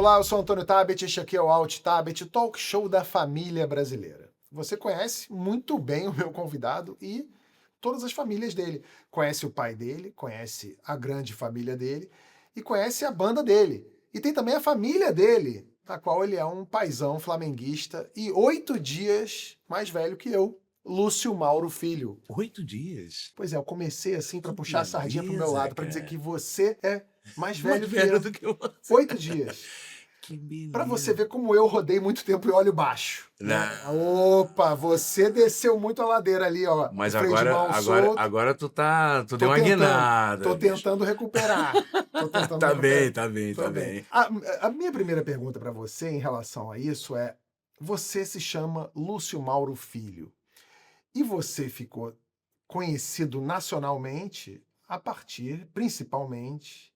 Olá, eu sou Antônio Tabet, este aqui é o Alt Tabet, talk show da família brasileira. Você conhece muito bem o meu convidado e todas as famílias dele. Conhece o pai dele, conhece a grande família dele e conhece a banda dele. E tem também a família dele, da qual ele é um paizão flamenguista e 8 dias mais velho que eu, Lúcio Mauro Filho. 8 dias? Pois é, eu comecei assim pra Que puxar a sardinha pro meu beleza, lado, pra dizer cara. que você é mais Mais velho que velho eu. do que você. 8 dias. Que Pra você beleza. ver como eu rodei muito tempo e olho baixo, né? Não. Opa, você desceu muito a ladeira ali, ó. O Mas freio de agora, mão agora, solto. agora tu deu Tô uma tentando. Tô guinada, bicho. tentando recuperar. Tô tentando Tá recuperar. bem, tá bem, Tô tá bem. bem. A minha primeira pergunta pra você em relação a isso é: você se chama Lúcio Mauro Filho e você ficou conhecido nacionalmente a partir, principalmente,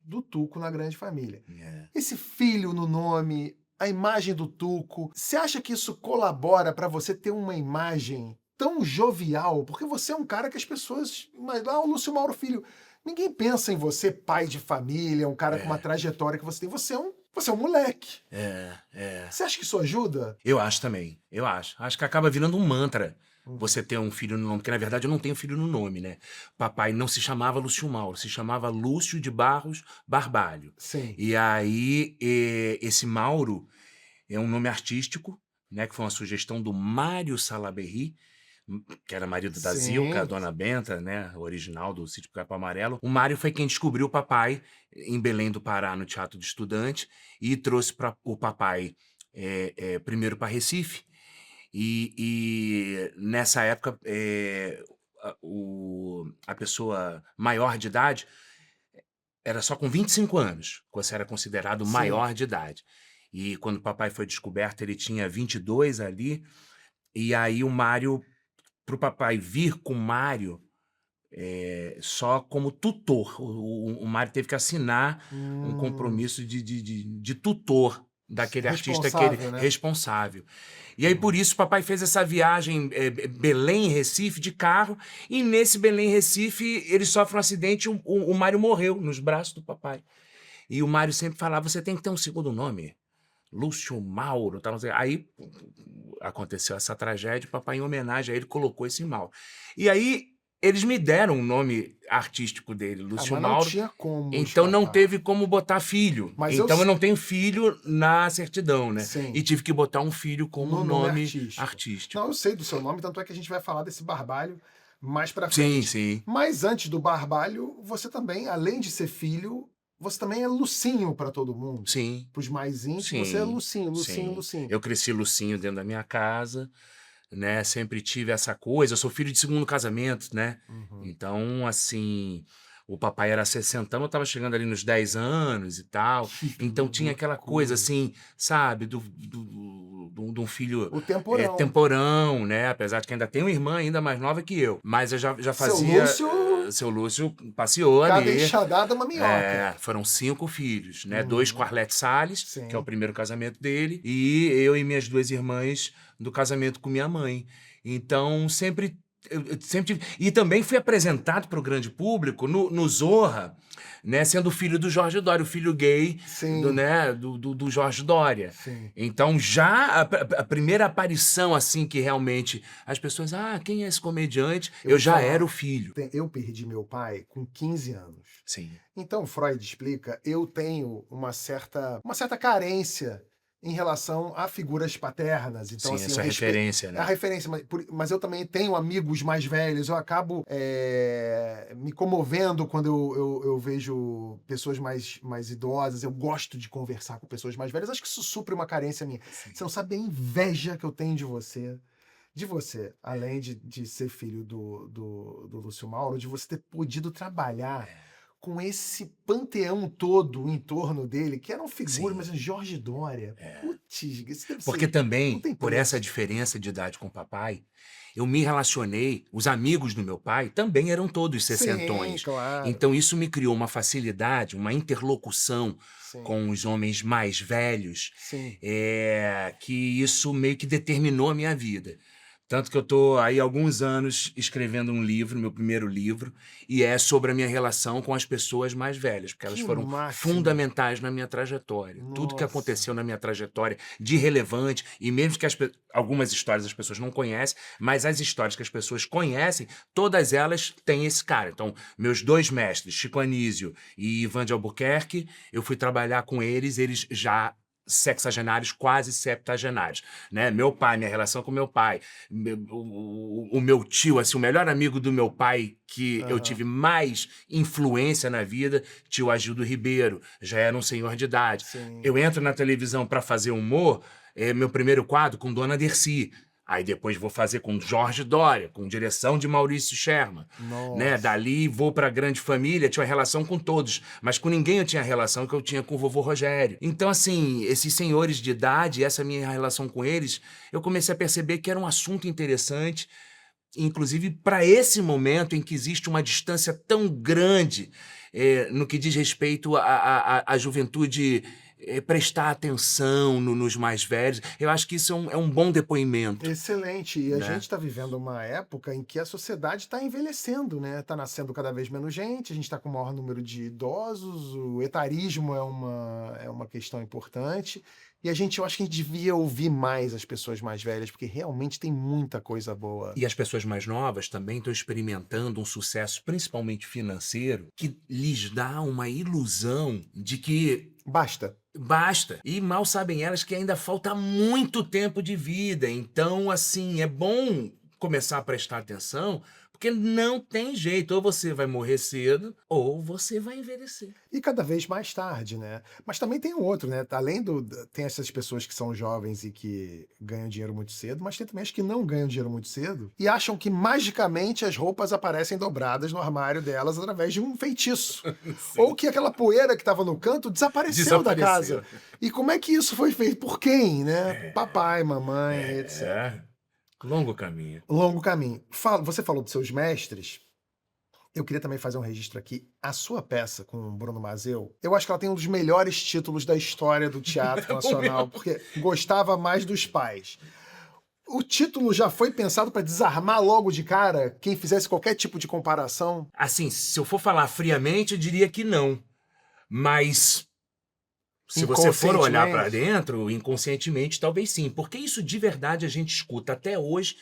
do Tuco na Grande Família. É. Esse filho no nome, a imagem do Tuco, você acha que isso colabora para você ter uma imagem tão jovial? Porque você é um cara que as pessoas... Mas lá o Lúcio Mauro Filho, ninguém pensa em você, pai de família, um cara com uma trajetória que você tem. Você é um moleque. É. Você acha que isso ajuda? Eu acho também, eu acho. Acho que acaba virando um mantra Uhum. você ter um filho no nome, porque na verdade eu não tenho filho no nome, né? Papai não se chamava Lúcio Mauro, se chamava Lúcio de Barros Barbalho. Sim. E aí, esse Mauro é um nome artístico, né? Que foi uma sugestão do Mário Salaberry, que era marido da Zilca, a Sim. dona Benta, né? Original do Sítio Capão Amarelo. O Mário foi quem descobriu o papai em Belém do Pará, no Teatro do Estudante, e trouxe o papai primeiro para Recife. E nessa época, a pessoa maior de idade era só com 25 anos que você era considerado Sim. maior de idade. E quando o papai foi descoberto, ele tinha 22 ali. E aí o Mário, para o papai vir com o Mário só como tutor, o Mário teve que assinar um compromisso de tutor daquele artista que ele Responsável, né? responsável. E aí, por isso, o papai fez essa viagem Belém-Recife de carro, e nesse Belém-Recife ele sofre um acidente e o Mário morreu nos braços do papai. E o Mário sempre falava, você tem que ter um segundo nome. Lúcio Mauro, tal, não sei. Aí aconteceu essa tragédia, o papai, em homenagem a ele, colocou esse Mauro. E aí eles me deram o nome artístico dele, Lúcio Mas não Mauro, tinha como então não escapar. teve como botar filho. Mas Então eu não tenho filho na certidão, né? Sim. E tive que botar um filho como No nome artístico. artístico. Não, eu sei do seu nome, tanto é que a gente vai falar desse Barbalho mais pra Sim, frente. sim. Mas antes do Barbalho, você também, além de ser filho, você também é Lucinho pra todo mundo. Sim. Pros mais íntimos, você é Sim. Lucinho, Lucinho, Sim. Lucinho. Eu cresci Lucinho dentro da minha casa, né? Sempre tive essa coisa. Eu sou filho de segundo casamento, né? Então, assim, o papai era 60, eu tava chegando ali nos 10 anos e tal. Então tinha aquela coisa, assim, sabe, de um filho O temporão. temporão, né? Apesar de que ainda tem uma irmã ainda mais nova que eu. Mas eu já Seu fazia. Lúcio, Seu Lúcio passeou cada ali. enxadada uma minhoca. Foram 5 filhos, né? 2 com Arlete Salles, Sim. que é o primeiro casamento dele, e eu e minhas 2 irmãs do casamento com minha mãe. Então, eu sempre tive... E também fui apresentado para o grande público no Zorra, né? Sendo filho do Jorge Dória, o filho gay Sim. do Jorge Dória. Sim. Então, já a primeira aparição, assim, que realmente as pessoas, quem é esse comediante? Eu já era o filho. Eu perdi meu pai com 15 anos. Sim. Então, Freud explica, eu tenho uma certa carência em relação a figuras paternas. Então, Sim, assim, essa referência, né? É a referência, mas eu também tenho amigos mais velhos, eu acabo me comovendo quando eu vejo pessoas mais idosas, eu gosto de conversar com pessoas mais velhas, acho que isso supre uma carência minha. Sim. Você não sabe a inveja que eu tenho de você, além de ser filho do Lúcio Mauro, de você ter podido trabalhar com esse panteão todo em torno dele, que eram figuras, mas Jorge Dória, putz, isso deve Porque ser... não também, tem por preço. essa diferença de idade com o papai, eu me relacionei, os amigos do meu pai também eram todos sessentões. Sim, claro. Então isso me criou uma facilidade, uma interlocução Sim. com os homens mais velhos, Sim. que isso meio que determinou a minha vida. Tanto que eu tô aí há alguns anos escrevendo um livro, meu primeiro livro, e é sobre a minha relação com as pessoas mais velhas, porque elas Que foram máximo. fundamentais na minha trajetória. Tudo que Nossa. aconteceu na minha trajetória de relevante, e mesmo que algumas histórias as pessoas não conhecem, mas as histórias que as pessoas conhecem, todas elas têm esse cara. Então, meus dois mestres, Chico Anísio e Ivan de Albuquerque, eu fui trabalhar com eles já sexagenários, quase septagenários, né? Meu pai, minha relação com meu pai, o meu tio, assim, o melhor amigo do meu pai que eu Aham. tive mais influência na vida, tio Agildo Ribeiro, já era um senhor de idade. Sim. Eu entro na televisão para fazer humor, meu primeiro quadro com Dona Dercy. Aí depois vou fazer com Jorge Dória, com direção de Maurício Sherman, né? Nossa. Dali vou para Grande Família, tinha uma relação com todos, mas com ninguém eu tinha a relação que eu tinha com o vovô Rogério. Então, assim, esses senhores de idade, essa minha relação com eles, eu comecei a perceber que era um assunto interessante, inclusive para esse momento em que existe uma distância tão grande no que diz respeito à juventude prestar atenção nos mais velhos. Eu acho que isso é um bom depoimento, Excelente. E a gente né? está vivendo uma época em que a sociedade está envelhecendo, né? Está nascendo cada vez menos gente, a gente está com o maior número de idosos, o etarismo é uma questão importante. E eu acho que a gente devia ouvir mais as pessoas mais velhas, porque realmente tem muita coisa boa. E as pessoas mais novas também estão experimentando um sucesso, principalmente financeiro, que lhes dá uma ilusão de que Basta. basta. E mal sabem elas que ainda falta muito tempo de vida. Então, assim, é bom começar a prestar atenção, porque não tem jeito. Ou você vai morrer cedo, ou você vai envelhecer. E cada vez mais tarde, né? Mas também tem o outro, né? Tem essas pessoas que são jovens e que ganham dinheiro muito cedo, mas tem também as que não ganham dinheiro muito cedo e acham que magicamente as roupas aparecem dobradas no armário delas através de um feitiço. Ou que aquela poeira que estava no canto desapareceu da Desapareceu. casa. E como é que isso foi feito? Por quem, né? Papai, mamãe, etc. É. Longo caminho. Longo caminho. Você falou dos seus mestres. Eu queria também fazer um registro aqui. A sua peça com o Bruno Mazzeo, eu acho que ela tem um dos melhores títulos da história do teatro nacional, porque gostava mais dos pais. O título já foi pensado para desarmar logo de cara quem fizesse qualquer tipo de comparação? Assim, se eu for falar friamente, eu diria que não. Mas se você for olhar para Inconscientemente? dentro, inconscientemente, talvez sim. Porque isso de verdade a gente escuta até hoje,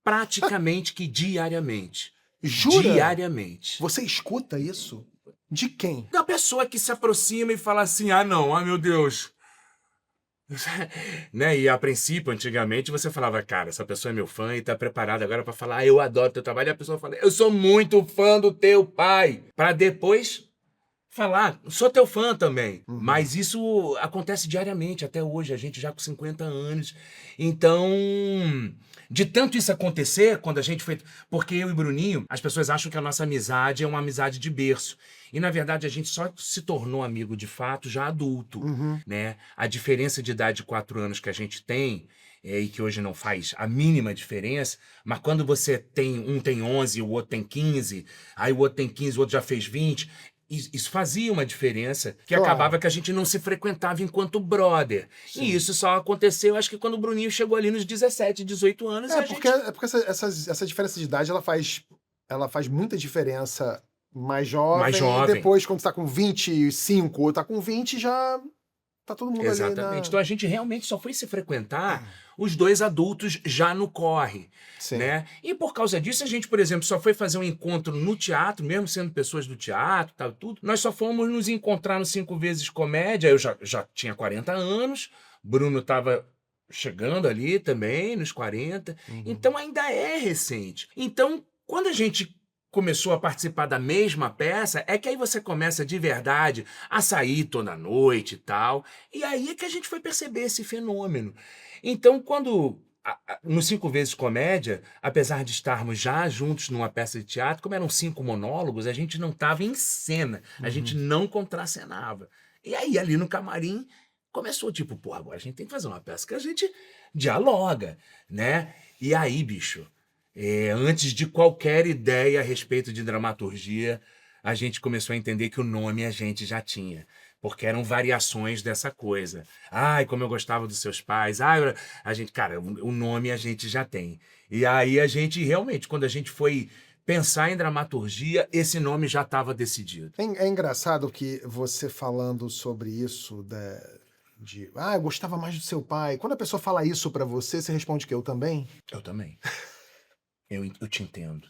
praticamente que diariamente. Jura? Diariamente. Você escuta isso? De quem? Da pessoa que se aproxima e fala assim: ah, não, ah, meu Deus. Né? E a princípio, antigamente, você falava, cara, essa pessoa é meu fã e tá preparada agora pra falar, ah, eu adoro teu trabalho. E a pessoa fala, eu sou muito fã do teu pai. Pra depois falar, sou teu fã também. Uhum. Mas isso acontece diariamente, até hoje, a gente já com 50 anos. Então, de tanto isso acontecer, quando a gente foi. Porque eu e Bruninho, as pessoas acham que a nossa amizade é uma amizade de berço. E, na verdade, a gente só se tornou amigo de fato já adulto, Uhum. né? A diferença de idade de 4 anos que a gente tem, e que hoje não faz a mínima diferença, mas quando você tem, um tem 11 e o outro tem 15, aí o outro tem 15, o outro já fez 20, isso fazia uma diferença, que acabava Claro. que a gente não se frequentava enquanto brother. Sim. E isso só aconteceu, acho que quando o Bruninho chegou ali nos 17, 18 anos, e a Porque, gente... porque essa diferença de idade ela faz muita diferença mais jovem, Mais e jovem. depois, quando você tá com 25 ou tá com 20, já tá todo mundo ali Exatamente. na. Então a gente realmente só foi se frequentar os dois adultos já no corre, Sim. né? E por causa disso a gente, por exemplo, só foi fazer um encontro no teatro, mesmo sendo pessoas do teatro, tal, tudo. Nós só fomos nos encontrar no 5 Vezes Comédia. Eu já tinha 40 anos, Bruno estava chegando ali também, nos 40. Uhum. Então ainda é recente. Então, quando a gente começou a participar da mesma peça, é que aí você começa de verdade a sair toda noite e tal. E aí é que a gente foi perceber esse fenômeno. Então, quando no 5 Vezes Comédia, apesar de estarmos já juntos numa peça de teatro, como eram 5 monólogos, a gente não estava em cena, a gente não contracenava. E aí, ali no camarim, começou tipo, pô, agora a gente tem que fazer uma peça que a gente dialoga, né? E aí, bicho, antes de qualquer ideia a respeito de dramaturgia, a gente começou a entender que o nome a gente já tinha. Porque eram variações dessa coisa. Ai, como eu gostava dos seus pais. Ai, a gente, cara, o nome a gente já tem. E aí a gente realmente, quando a gente foi pensar em dramaturgia, esse nome já estava decidido. É engraçado que você falando sobre isso, eu gostava mais do seu pai. Quando a pessoa fala isso pra você, você responde que eu também? Eu também. Eu te entendo.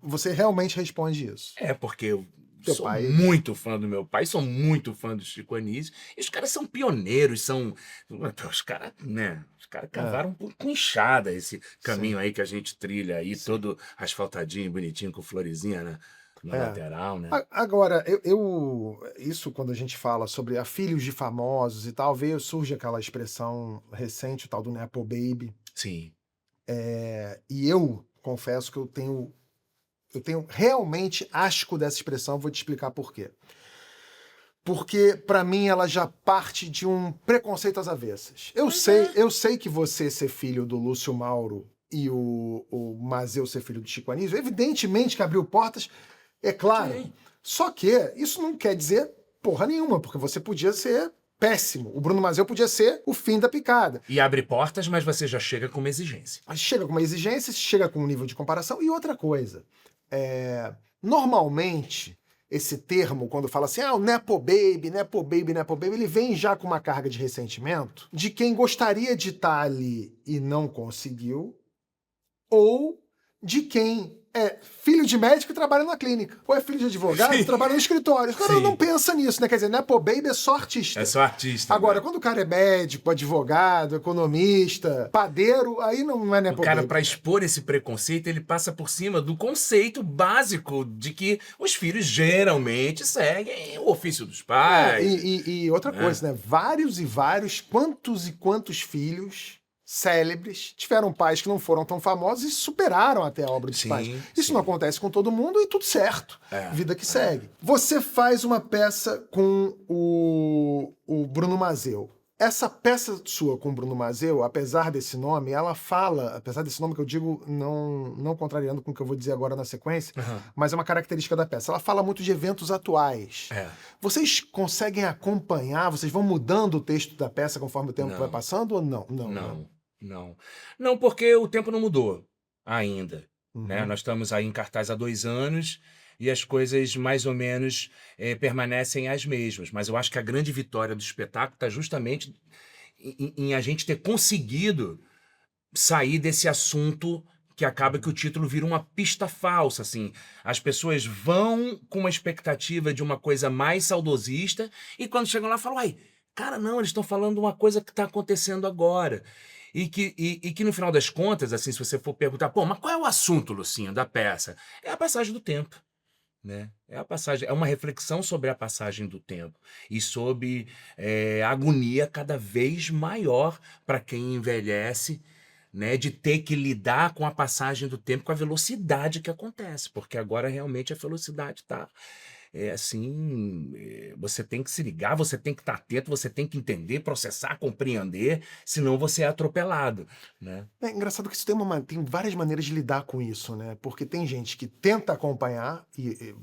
Você realmente responde isso. É, porque eu Teu sou pai. muito fã do meu pai, sou muito fã do Chico Anísio. E os caras são pioneiros, são. Os caras, né? Os caras cavaram com enxada esse caminho aí que a gente trilha aí, todo asfaltadinho, bonitinho, com florezinha na lateral, né? Agora, isso quando a gente fala sobre filhos de famosos e tal, surge aquela expressão recente, o tal do Nepo Baby. Sim. E eu confesso que eu tenho realmente asco dessa expressão, vou te explicar por quê. Porque, pra mim, ela já parte de um preconceito às avessas. Eu sei que você ser filho do Lúcio Mauro e o Mazeu ser filho do Chico Anísio, evidentemente que abriu portas, é claro. Sim. Só que isso não quer dizer porra nenhuma, porque você podia ser péssimo. O Bruno Mazeu podia ser o fim da picada. E abre portas, mas você já chega com uma exigência. Chega com uma exigência, chega com um nível de comparação. E outra coisa, normalmente, esse termo, quando fala assim, o Nepo Baby, Nepo Baby, Nepo Baby, ele vem já com uma carga de ressentimento de quem gostaria de estar ali e não conseguiu, ou de quem é filho de médico e trabalha na clínica, ou é filho de advogado e trabalha no escritório. O cara não pensa nisso, né? Quer dizer, Nepo Baby é só artista. É só artista. Agora, né? quando o cara é médico, advogado, economista, padeiro, aí não é Nepo O cara, Baby. para expor esse preconceito, ele passa por cima do conceito básico de que os filhos geralmente seguem o ofício dos pais. E outra coisa, né? Vários e vários, quantos e quantos filhos célebres tiveram pais que não foram tão famosos e superaram até a obra dos pais. Isso não acontece com todo mundo e tudo certo. Vida que segue. Você faz uma peça com o Bruno Mazeu. Essa peça sua com o Bruno Mazeu, apesar desse nome, ela fala, apesar desse nome que eu digo, não contrariando com o que eu vou dizer agora na sequência, mas é uma característica da peça. Ela fala muito de eventos atuais. Vocês conseguem acompanhar, vocês vão mudando o texto da peça conforme o tempo vai passando ou não? Não, porque o tempo não mudou ainda. Né? Nós estamos aí em cartaz há 2 anos e as coisas mais ou menos permanecem as mesmas. Mas eu acho que a grande vitória do espetáculo está justamente em a gente ter conseguido sair desse assunto que acaba que o título vira uma pista falsa, assim. As pessoas vão com uma expectativa de uma coisa mais saudosista e quando chegam lá falam, cara, não, eles estão falando uma coisa que está acontecendo agora. E que no final das contas, assim, se você for perguntar, mas qual é o assunto, Lucinho, da peça? É a passagem do tempo. Né? É uma reflexão sobre a passagem do tempo e sobre a agonia cada vez maior para quem envelhece, né, de ter que lidar com a passagem do tempo, com a velocidade que acontece, porque agora realmente a velocidade está você tem que se ligar, você tem que estar atento, você tem que entender, processar, compreender, senão você é atropelado, né? É engraçado que isso tem várias maneiras de lidar com isso, né? Porque tem gente que tenta acompanhar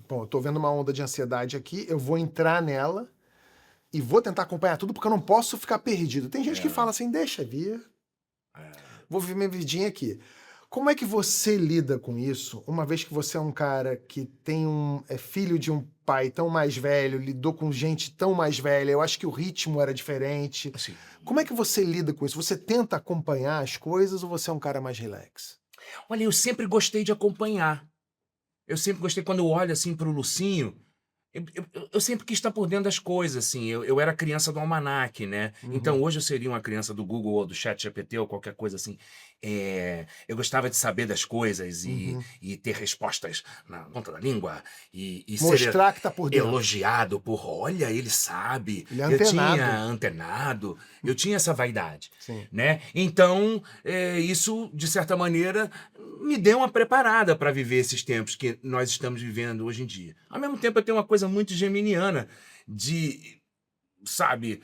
bom, eu tô vendo uma onda de ansiedade aqui, eu vou entrar nela e vou tentar acompanhar tudo porque eu não posso ficar perdido. Tem gente que fala assim, deixa vir, vou viver minha vidinha aqui. Como é que você lida com isso, uma vez que você é um cara que é filho de um pai tão mais velho, lidou com gente tão mais velha, eu acho que o ritmo era diferente. Assim, Como é que você lida com isso? Você tenta acompanhar as coisas ou você é um cara mais relax? olha, eu sempre gostei de acompanhar. Eu sempre gostei, quando eu olho assim para o Lucinho, eu sempre quis estar por dentro das coisas, assim. Eu era criança do almanaque, né? Então hoje eu seria uma criança do Google ou do ChatGPT ou qualquer coisa assim. Eu gostava de saber das coisas e ter respostas na ponta da língua e Mostrar ser que tá por dentro. elogiado por, olha, ele sabe. Ele é Eu antenado. tinha antenado, eu tinha essa vaidade, Sim. né? Então, isso, de certa maneira, me deu uma preparada para viver esses tempos que nós estamos vivendo hoje em dia. Ao mesmo tempo, eu tenho uma coisa muito geminiana de, sabe,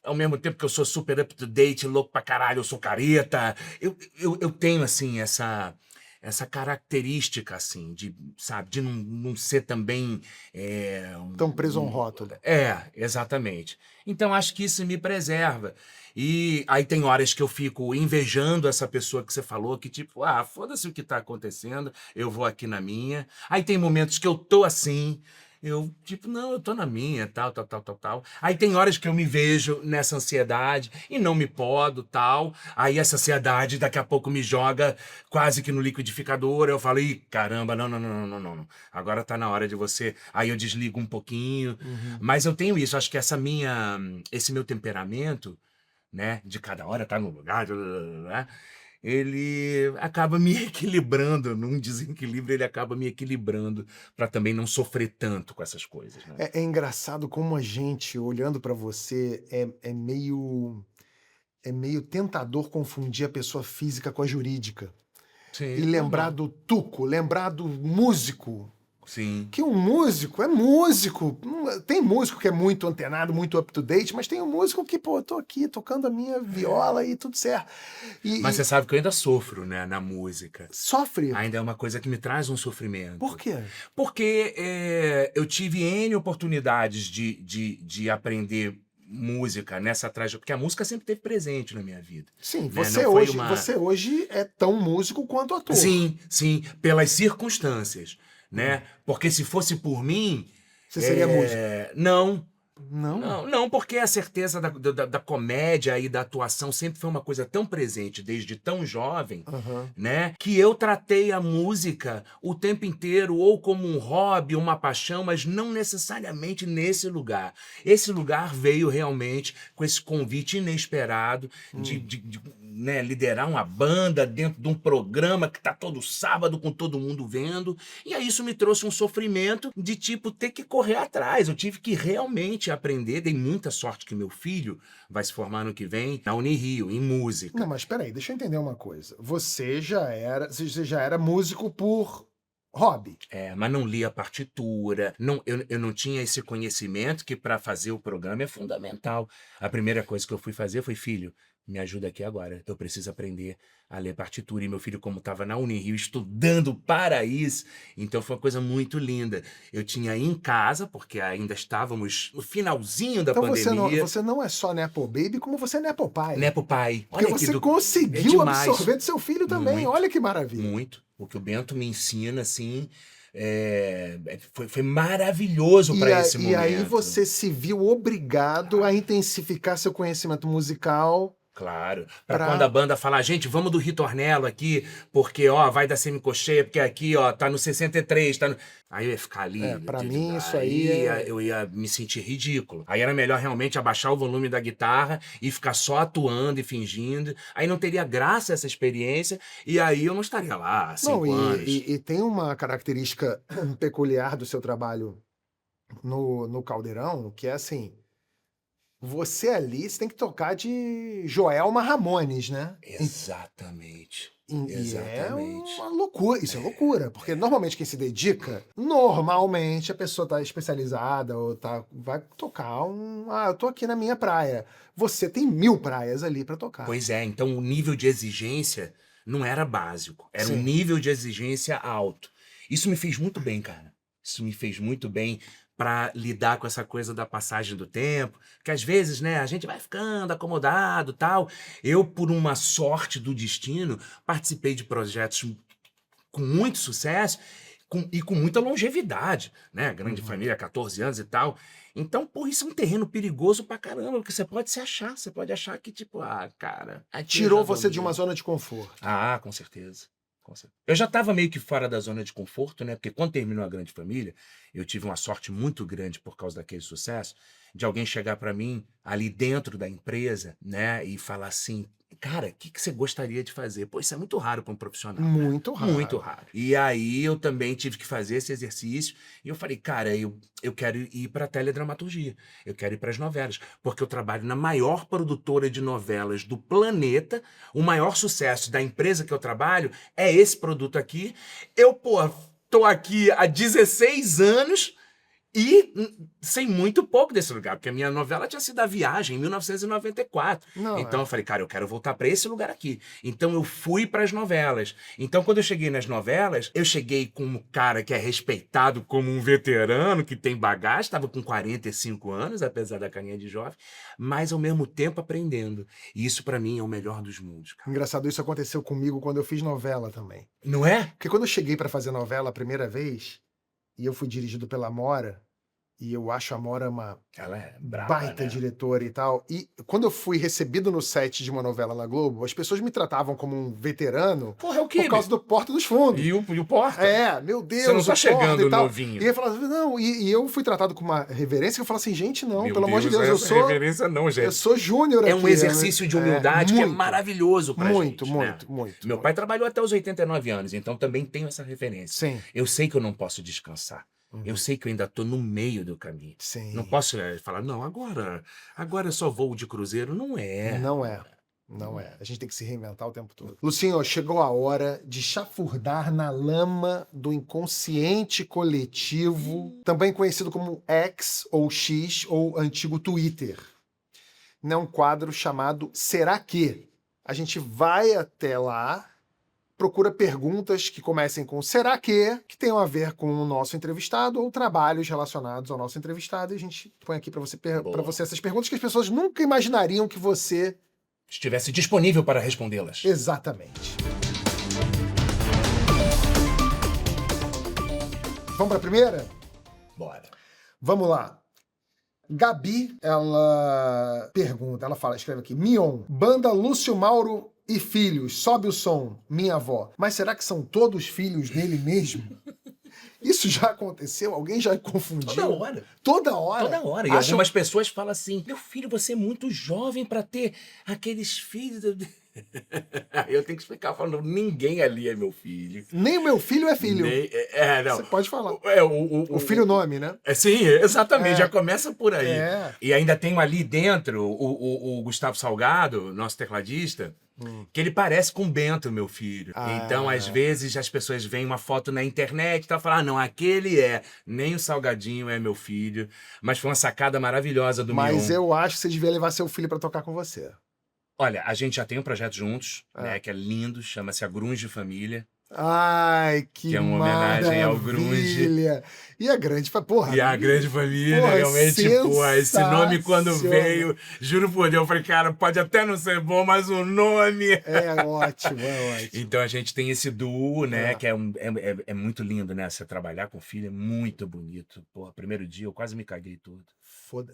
ao mesmo tempo que eu sou super up-to-date, louco pra caralho, eu sou careta, eu tenho, assim, essa característica, assim, de, sabe, de não ser também... Tão preso a um rótulo. Exatamente. Então, acho que isso me preserva. E aí tem horas que eu fico invejando essa pessoa que você falou, que tipo, foda-se o que tá acontecendo, eu vou aqui na minha. Aí tem momentos que eu tô assim, eu, tipo, não, eu tô na minha, tal. Aí tem horas que eu me vejo nessa ansiedade e não me podo, tal. Aí essa ansiedade daqui a pouco me joga quase que no liquidificador. Eu falo, ih, caramba, não. Agora tá na hora de você. Aí eu desligo um pouquinho. Mas eu tenho isso, acho que esse meu temperamento, né, de cada hora tá no lugar, né, ele acaba me equilibrando, num desequilíbrio ele acaba me equilibrando para também não sofrer tanto com essas coisas, né? É engraçado como a gente, olhando para você, é meio tentador confundir a pessoa física com a jurídica. E Sim, lembrar normal. do tuco, lembrar do músico. Sim. Que um músico é músico. Tem músico que é muito antenado, muito up-to-date, mas tem um músico que, pô, eu tô aqui tocando a minha viola e tudo certo. Mas você sabe que eu ainda sofro, né, na música. Sofre. Ainda é uma coisa que me traz um sofrimento. Por quê? Porque eu tive N oportunidades de aprender música nessa trajetória, porque a música sempre esteve presente na minha vida. Sim, Né? você hoje é tão músico quanto ator. Sim, pelas circunstâncias, né? Porque se fosse por mim... Você seria músico? Não. Não. Não, porque a certeza da comédia e da atuação sempre foi uma coisa tão presente desde tão jovem, né? Que eu tratei a música o tempo inteiro ou como um hobby, uma paixão, mas não necessariamente nesse lugar. Esse lugar veio realmente com esse convite inesperado de né, liderar uma banda dentro de um programa que tá todo sábado com todo mundo vendo. E aí isso me trouxe um sofrimento de tipo ter que correr atrás. Eu tive que realmente aprender. Dei muita sorte que meu filho vai se formar no que vem na Unirio, em música. Não, mas peraí, deixa eu entender uma coisa. Você já era músico por hobby. Mas não lia partitura, eu não tinha esse conhecimento que para fazer o programa é fundamental. A primeira coisa que eu fui fazer foi, filho, me ajuda aqui agora, eu preciso aprender a ler partitura. E meu filho, como estava na Unirio estudando para isso, então foi uma coisa muito linda. Eu tinha em casa, porque ainda estávamos no finalzinho da Então pandemia. você não é só Nepo Baby, como você é Nepo Pai. Nepo Pai. Porque Olha você é conseguiu demais. absorver do seu filho também. Muito, Olha que maravilha. Muito. O que o Bento me ensina, assim, foi maravilhoso para esse momento. E aí você se viu obrigado a intensificar seu conhecimento musical. Claro, para quando a banda falar, gente, vamos do ritornelo aqui, porque, ó, vai da semicocheia, porque aqui, ó, tá no 63, tá no... Aí eu ia ficar ali... Pra mim, isso aí eu ia me sentir ridículo. Aí era melhor realmente abaixar o volume da guitarra e ficar só atuando e fingindo. Aí não teria graça essa experiência, e aí eu não estaria lá há 5 anos. E tem uma característica peculiar do seu trabalho no Caldeirão, que é assim... Você ali, você tem que tocar de Joelma Ramones, né? Exatamente. E é uma loucura, isso é loucura, porque normalmente quem se dedica, normalmente a pessoa tá especializada ou vai tocar eu tô aqui na minha praia. Você tem 1000 praias ali para tocar. Pois é, então o nível de exigência não era básico, era um nível de exigência alto. Isso me fez muito bem, cara. Isso me fez muito bem para lidar com essa coisa da passagem do tempo, que às vezes, né, a gente vai ficando acomodado, tal. Eu, por uma sorte do destino, participei de projetos com muito sucesso e com muita longevidade, né? Grande família, 14 anos e tal. Então, pô, isso é um terreno perigoso pra caramba, porque você pode se achar, você pode achar que, tipo, cara... Tirou você de uma zona de conforto. Com certeza. Eu já estava meio que fora da zona de conforto, né? Porque quando terminou a Grande Família, eu tive uma sorte muito grande por causa daquele sucesso, de alguém chegar para mim ali dentro da empresa, né? E falar assim, cara, o que você gostaria de fazer? Pô, isso é muito raro para um profissional. Muito raro. Muito raro. E aí eu também tive que fazer esse exercício e eu falei, cara, eu quero ir para a teledramaturgia, eu quero ir para as novelas, porque eu trabalho na maior produtora de novelas do planeta, o maior sucesso da empresa que eu trabalho é esse produto aqui. Eu, pô, tô aqui há 16 anos E sei muito pouco desse lugar, porque a minha novela tinha sido A Viagem, em 1994. Não, Então eu falei, cara, eu quero voltar pra esse lugar aqui. Então eu fui pras novelas. Então quando eu cheguei nas novelas, eu cheguei com um cara que é respeitado como um veterano, que tem bagagem, estava com 45 anos, apesar da carinha de jovem, mas ao mesmo tempo aprendendo. E isso pra mim é o melhor dos mundos, cara. Engraçado, isso aconteceu comigo quando eu fiz novela também. Não é? Porque quando eu cheguei pra fazer novela a primeira vez, e eu fui dirigido pela Amora, e eu acho a Amora uma Ela é braba, baita né? diretora e tal. E quando eu fui recebido no set de uma novela na Globo, as pessoas me tratavam como um veterano Porra, é o por Kibe. causa do Porta dos Fundos. E o Porta? É, meu Deus, Você não o tá Porta chegando e tal. novinho. E eu falava, não, e eu fui tratado com uma reverência que eu falo assim, gente, não, Meu pelo amor de Deus, eu essa sou, reverência não, gente. eu sou júnior É aqui. um exercício de humildade que é muito, maravilhoso pra muito, gente, muito, né? muito. Meu pai trabalhou até os 89 anos, então também tenho essa referência. Sim. Eu sei que eu não posso descansar. Eu sei que eu ainda tô no meio do caminho. Sim. Não posso falar, não, agora eu só vou de cruzeiro. Não é. Não é. Não é. A gente tem que se reinventar o tempo todo. Lucinho, chegou a hora de chafurdar na lama do inconsciente coletivo, também conhecido como X ou X ou antigo Twitter. É um quadro chamado Será Que? A gente vai até lá, procura perguntas que comecem com será que tenham a ver com o nosso entrevistado ou trabalhos relacionados ao nosso entrevistado, e a gente põe aqui para você essas perguntas que as pessoas nunca imaginariam que você estivesse disponível para respondê-las. Exatamente. Vamos para a primeira? Bora. Vamos lá. Gabi, ela pergunta, escreve aqui, Mion, banda Lúcio Mauro e filhos, sobe o som, minha avó. Mas será que são todos filhos dele mesmo? Isso já aconteceu? Alguém já confundiu? Toda hora. Toda hora? Toda hora. E algumas pessoas falam assim, meu filho, você é muito jovem para ter aqueles filhos... Eu tenho que explicar, falando, ninguém ali é meu filho. Nem o meu filho é filho. Não. Você pode falar. O filho nome, né? Sim, exatamente, já começa por aí. É. E ainda tem ali dentro o Gustavo Salgado, nosso tecladista, que ele parece com o Bento, meu filho. Então, às vezes, as pessoas veem uma foto na internet e tá falando, não, aquele nem o Salgadinho é meu filho. Mas foi uma sacada maravilhosa do Mion. Mas eu acho que você devia levar seu filho para tocar com você. Olha, a gente já tem um projeto juntos, né, que é lindo, chama-se A Grunge Família. Ai, que é uma homenagem ao Grunge. E a grande porra. E a grande família, porra, realmente, esse nome quando veio, juro por Deus, eu falei, cara, pode até não ser bom, mas o nome... É ótimo, é ótimo. Então a gente tem esse duo, né, que é muito lindo, né, você trabalhar com filho é muito bonito. Porra, primeiro dia eu quase me caguei todo.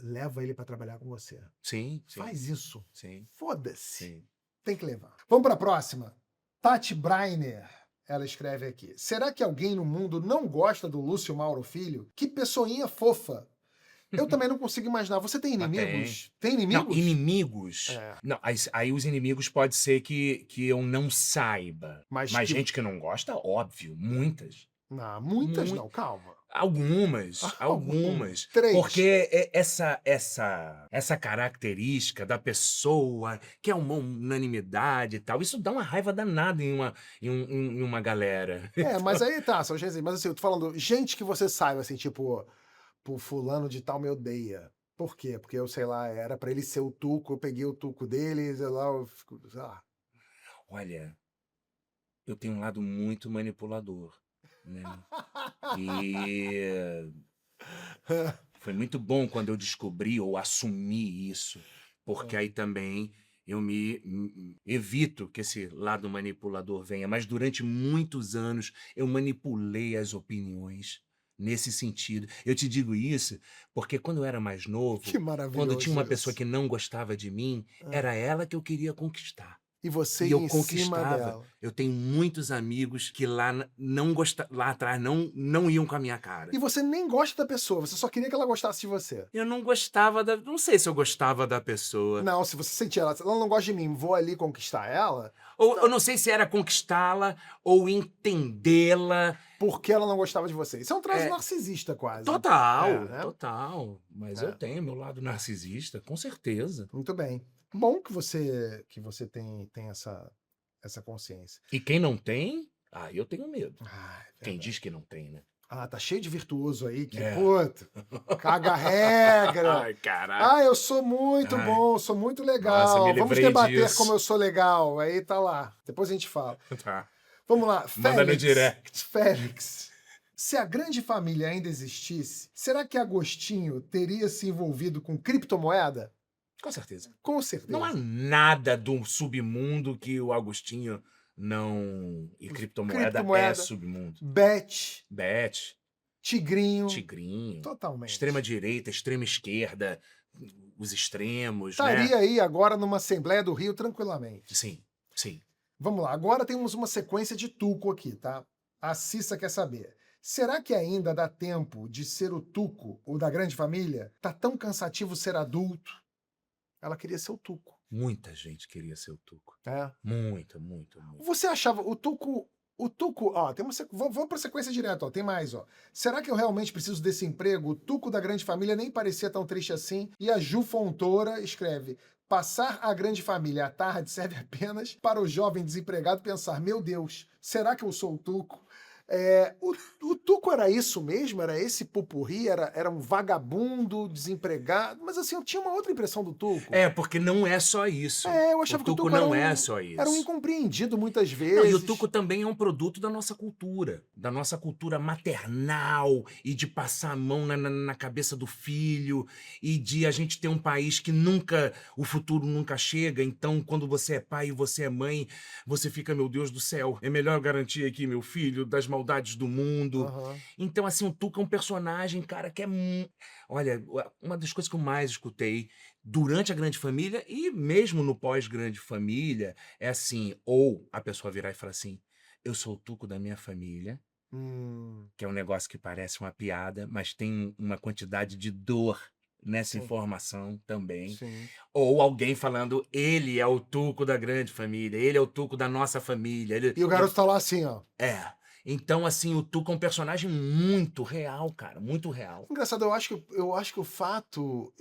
Leva ele pra trabalhar com você. Sim. Faz isso. Sim. Foda-se. Sim. Tem que levar. Vamos pra próxima. Tati Breiner. Ela escreve aqui. Será que alguém no mundo não gosta do Lúcio Mauro Filho? Que pessoinha fofa. Eu também não consigo imaginar. Você tem inimigos? Tem inimigos? Não, inimigos. Não, aí os inimigos pode ser que eu não saiba. Mas gente que não gosta, óbvio. Muitas. Não, muitas não, calma. Algumas. 3. Porque essa característica da pessoa, que é uma unanimidade e tal, isso dá uma raiva danada em uma galera. Mas aí tá, são gente, mas assim, eu tô falando, gente que você saiba, assim, tipo, fulano de tal me odeia. Por quê? Porque eu, sei lá, era pra ele ser o tuco, eu peguei o tuco dele, sei lá, eu fico... Olha, eu tenho um lado muito manipulador. Né? E foi muito bom quando eu descobri ou assumi isso, porque aí também eu me evito que esse lado manipulador venha, mas durante muitos anos eu manipulei as opiniões nesse sentido. Eu te digo isso porque quando eu era mais novo, quando tinha uma pessoa que não gostava de mim, era ela que eu queria conquistar. E você eu em conquistava. Cima dela. Eu tenho muitos amigos que lá atrás não iam com a minha cara. E você nem gosta da pessoa, você só queria que ela gostasse de você. Eu não gostava não sei se eu gostava da pessoa. Não, se você sentia ela não gosta de mim, vou ali conquistar ela. Ou eu não sei se era conquistá-la ou entendê-la. Porque ela não gostava de você. Isso é um traço narcisista, quase. Total, né? Total. Mas eu tenho meu lado narcisista, com certeza. Muito bem. Bom que você tem essa consciência. E quem não tem, eu tenho medo. É quem diz que não tem, né? Ah, tá cheio de virtuoso aí que, É. puta, caga a regra. Ai, caralho. Eu sou muito Ai, bom, sou muito nossa, me legal. Vamos livrei debater como disso. eu sou legal. Aí tá lá. Depois a gente fala. Tá. Vamos lá, Manda no direct. Félix. Se a grande família ainda existisse, será que Agostinho teria se envolvido com criptomoeda? Com certeza. Com Não há certeza. nada do submundo que o Agostinho não. E criptomoeda é Criptomoeda, submundo. Bet, Bet, Tigrinho, Tigrinho, totalmente. extrema-direita, extrema-esquerda, os extremos, né? Estaria aí agora numa Assembleia do Rio tranquilamente. Sim, sim. Vamos lá, agora temos uma sequência de Tuco aqui, tá? A Cissa quer saber. Será que ainda dá tempo de ser o Tuco, o da grande família? Tá tão cansativo ser adulto? Ela queria ser o Tuco. Muita gente queria ser o Tuco. É. Muita, muita, muita. Você achava o Tuco. Ó, vamos para a sequência direta, ó. Tem mais, ó. Será que eu realmente preciso desse emprego? O Tuco da grande família nem parecia tão triste assim. E a Ju Fontoura escreve: passar a grande família à tarde serve apenas para o jovem desempregado pensar: meu Deus, será que eu sou o Tuco? O Tuco era isso mesmo? Era esse pupurri? Era um vagabundo, desempregado? Mas assim, eu tinha uma outra impressão do Tuco. Porque não é só isso. Eu O achava que o Tuco Tuco era não é só era um isso. incompreendido muitas Não, e o vezes. Tuco também é um produto da nossa cultura maternal, e de passar a mão na cabeça do filho, e de a gente ter um país que o futuro nunca chega, então quando você é pai e você é mãe, você fica, meu Deus do céu, é melhor eu garantir aqui meu filho das maldades do mundo. Aham. Então, assim, o Tuco é um personagem, cara, que é... Olha, uma das coisas que eu mais escutei durante a Grande Família e mesmo no pós-Grande Família, é assim, ou a pessoa virar e falar assim, eu sou o Tuco da minha família, Hum, que é um negócio que parece uma piada, mas tem uma quantidade de dor nessa sim, informação também. sim. Ou alguém falando, ele é o Tuco da Grande Família, ele é o Tuco da nossa família. E o garoto tá lá assim, ó. É. Então, assim, o Tuco é um personagem muito real, cara, muito real. Engraçado, eu acho que o fato.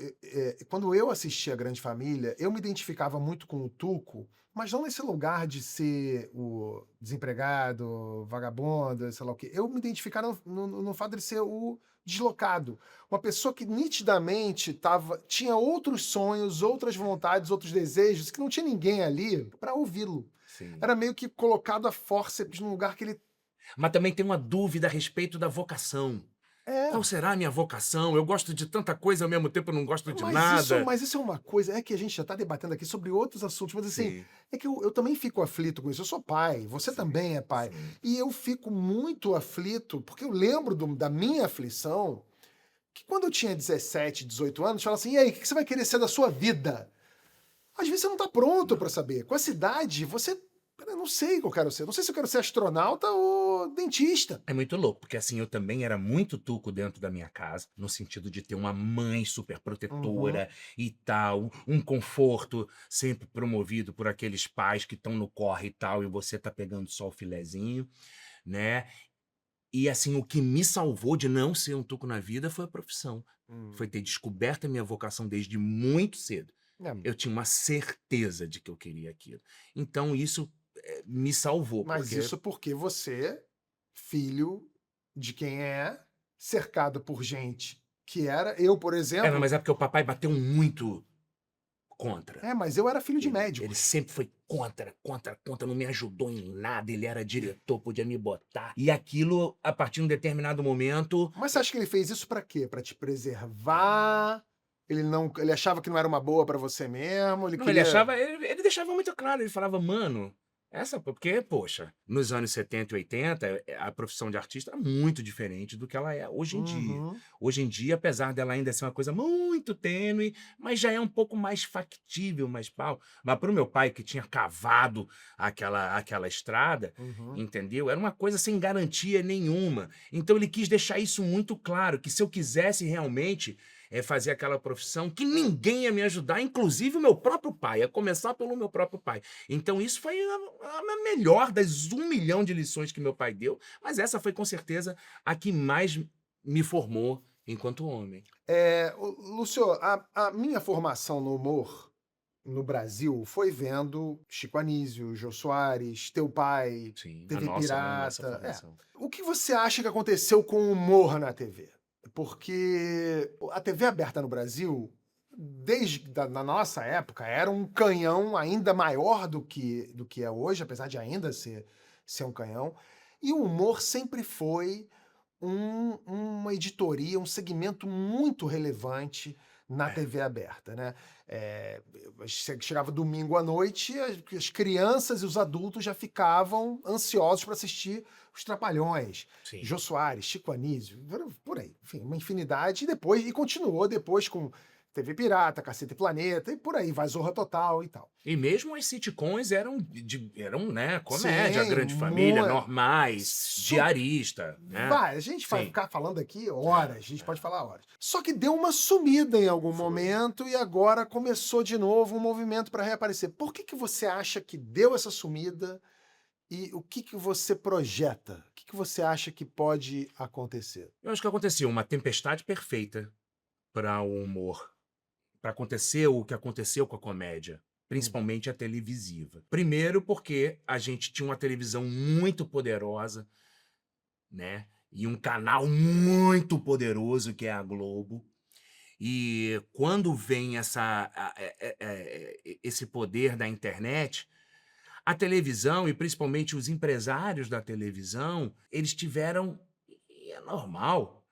Quando eu assisti a Grande Família, eu me identificava muito com o Tuco, mas não nesse lugar de ser o desempregado, vagabundo, sei lá o quê. Eu me identificava no fato de ser o deslocado. Uma pessoa que nitidamente tinha outros sonhos, outras vontades, outros desejos, que não tinha ninguém ali para ouvi-lo. Sim. Era meio que colocado a forceps num lugar que ele. Mas também tem uma dúvida a respeito da vocação. É. Qual será a minha vocação? Eu gosto de tanta coisa, ao mesmo tempo eu não gosto de Mas isso, nada. mas isso é uma coisa, é que a gente já está debatendo aqui sobre outros assuntos, mas assim, Sim, é que eu também fico aflito com isso. Eu sou pai, você sim, também é pai. sim. E eu fico muito aflito, porque eu lembro da minha aflição, que quando eu tinha 17, 18 anos, fala assim, e aí, o que você vai querer ser da sua vida? Às vezes você não está pronto para saber. Com essa idade, eu não sei o que eu quero ser. Não sei se eu quero ser astronauta ou dentista. É muito louco, porque assim, eu também era muito tuco dentro da minha casa, no sentido de ter uma mãe super Uhum. protetora e tal, um conforto sempre promovido por aqueles pais que estão no corre e tal, e você tá pegando só o filezinho, né? E assim, o que me salvou de não ser um tuco na vida foi a profissão. Hum. Foi ter descoberto a minha vocação desde muito cedo. É, Eu tinha uma certeza de que eu queria aquilo. Então isso me salvou, mas porque... isso porque você, filho de quem é, cercado por gente que era. Eu, por Não, exemplo. mas é porque o papai bateu muito contra. Mas eu era filho de Ele médicos. sempre foi contra, contra, contra, não me ajudou em nada. Ele era diretor, podia me botar. E aquilo, a partir de um determinado momento... Mas você acha que ele fez isso pra quê? Pra te preservar? Ele achava que não era uma boa pra você mesmo? Ele Não, ele queria. achava, ele deixava muito claro, ele falava, mano, porque, poxa, nos anos 70 e 80, a profissão de artista era muito diferente do que ela é hoje em dia. Uhum. Hoje em dia, apesar dela ainda ser uma coisa muito tênue, mas já é um pouco mais factível, mais pau. Mas para o meu pai, que tinha cavado aquela estrada, Uhum. entendeu? Era uma coisa sem garantia nenhuma. Então ele quis deixar isso muito claro, que se eu quisesse realmente fazer aquela profissão, que ninguém ia me ajudar, inclusive o meu próprio pai, a começar pelo meu próprio pai. Então isso foi a melhor das 1 milhão de lições que meu pai deu, mas essa foi com certeza a que mais me formou enquanto homem. Lúcio, a minha formação no humor, no Brasil foi vendo Chico Anísio, Jô Soares, teu pai, Sim, TV a nossa Pirata. formação. O que você acha que aconteceu com o humor na TV? Porque a TV aberta no Brasil, desde na nossa época, era um canhão ainda maior do que é hoje, apesar de ainda ser um canhão. E o humor sempre foi uma editoria, um segmento muito relevante na É. TV aberta, né? Chegava domingo à noite, as crianças e os adultos já ficavam ansiosos para assistir os Trapalhões, Sim. Jô Soares, Chico Anísio, por aí, enfim, uma infinidade, e continuou depois com TV Pirata, Caceta e Planeta, e por aí, vai Zorra Total e tal. E mesmo as sitcoms eram, né, comédia, Sim, Grande Família, normais, diarista, né? Vai, a gente vai Sim. ficar falando aqui horas, a gente pode falar horas. Só que deu uma sumida em algum momento e agora começou de novo um movimento para reaparecer. Por que você acha que deu essa sumida e o que você projeta? O que você acha que pode acontecer? Eu acho que aconteceu uma tempestade perfeita para o humor, para acontecer o que aconteceu com a comédia, principalmente a televisiva. Primeiro porque a gente tinha uma televisão muito poderosa, né? E um canal muito poderoso que é a Globo. E quando vem esse poder da internet, a televisão, e principalmente os empresários da televisão, eles tiveram, e é normal,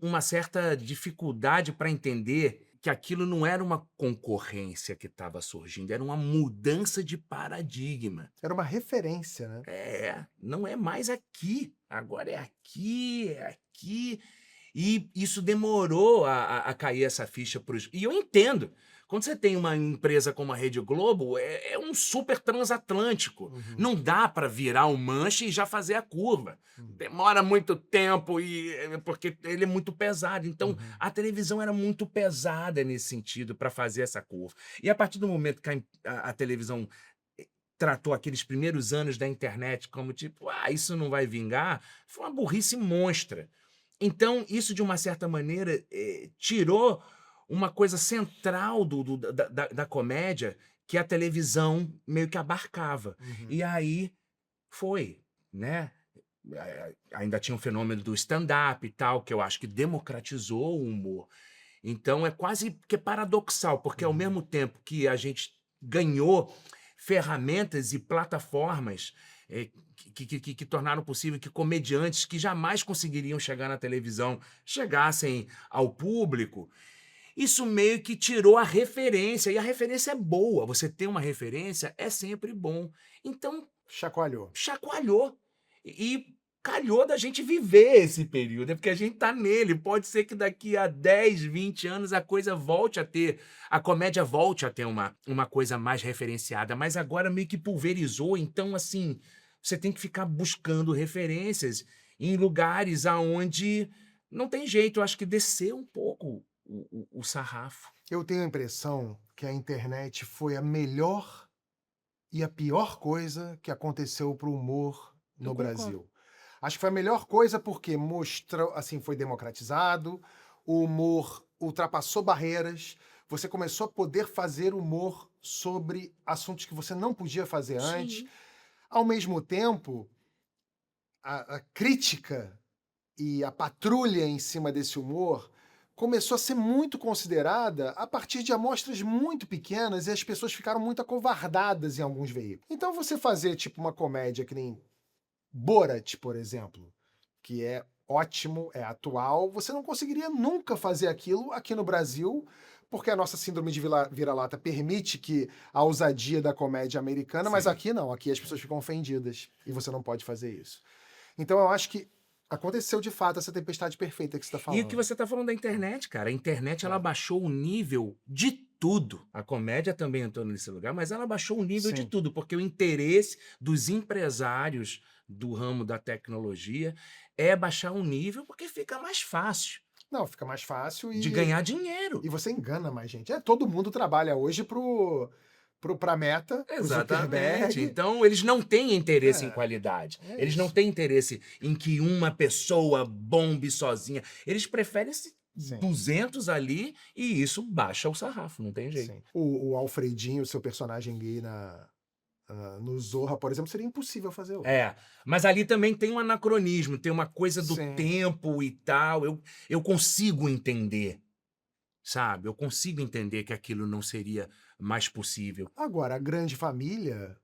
uma certa dificuldade para entender que aquilo não era uma concorrência que estava surgindo, era uma mudança de paradigma. Era uma referência, né? Não é mais aqui, agora é aqui, é aqui. E isso demorou a cair essa ficha para os. E eu entendo. Quando você tem uma empresa como a Rede Globo, é um super transatlântico. Não dá para virar um manche e já fazer a curva. Demora muito tempo porque ele é muito pesado. Então, a televisão era muito pesada nesse sentido para fazer essa curva. E a partir do momento que a televisão tratou aqueles primeiros anos da internet como tipo, isso não vai vingar, foi uma burrice monstra. Então, isso, de uma certa maneira, tirou uma coisa central da comédia que a televisão meio que abarcava. E aí foi, né? Ainda tinha o fenômeno do stand-up e tal, que eu acho que democratizou o humor. Então, é quase que paradoxal, porque ao mesmo tempo que a gente ganhou ferramentas e plataformas que tornaram possível que comediantes que jamais conseguiriam chegar na televisão chegassem ao público, isso meio que tirou a referência, e a referência é boa, você ter uma referência é sempre bom. Então, chacoalhou. E calhou da gente viver esse período, porque a gente tá nele. Pode ser que daqui a 10, 20 anos a coisa a comédia volte a ter uma coisa mais referenciada, mas agora meio que pulverizou, então assim, você tem que ficar buscando referências em lugares aonde não tem jeito. Eu acho que desceu um pouco o sarrafo. Eu tenho a impressão que a internet foi a melhor e a pior coisa que aconteceu para o humor no Brasil. Acho que foi a melhor coisa porque mostrou, assim, foi democratizado, o humor ultrapassou barreiras, você começou a poder fazer humor sobre assuntos que você não podia fazer antes. Sim. Ao mesmo tempo, a crítica e a patrulha em cima desse humor começou a ser muito considerada a partir de amostras muito pequenas e as pessoas ficaram muito acovardadas em alguns veículos. Então você fazer tipo uma comédia que nem Borat, por exemplo, que é ótimo, é atual, você não conseguiria nunca fazer aquilo aqui no Brasil, porque a nossa síndrome de vira-lata permite que a ousadia da comédia americana, mas aqui não, aqui as pessoas ficam ofendidas e você não pode fazer isso. Então eu acho que aconteceu de fato essa tempestade perfeita que você está falando. E o que você está falando da internet, cara? A internet ela baixou o nível de tudo. A comédia também entrou nesse lugar, mas ela baixou o nível de tudo, porque o interesse dos empresários do ramo da tecnologia é baixar o nível porque fica mais fácil. Não, fica mais fácil de ganhar dinheiro. E você engana mais gente. Todo mundo trabalha hoje pra Meta, pro Zuckerberg. Então, eles não têm interesse em qualidade. Eles não têm interesse em que uma pessoa bombe sozinha. Eles preferem se Sim. 200 ali e isso baixa o sarrafo, não tem jeito. Sim. O Alfredinho, seu personagem gay no Zorra, por exemplo, seria impossível fazer hoje. É, mas ali também tem um anacronismo, tem uma coisa do Sim. tempo e tal. Eu consigo entender, sabe? Eu consigo entender que aquilo não seria mais possível. Agora, a Grande Família,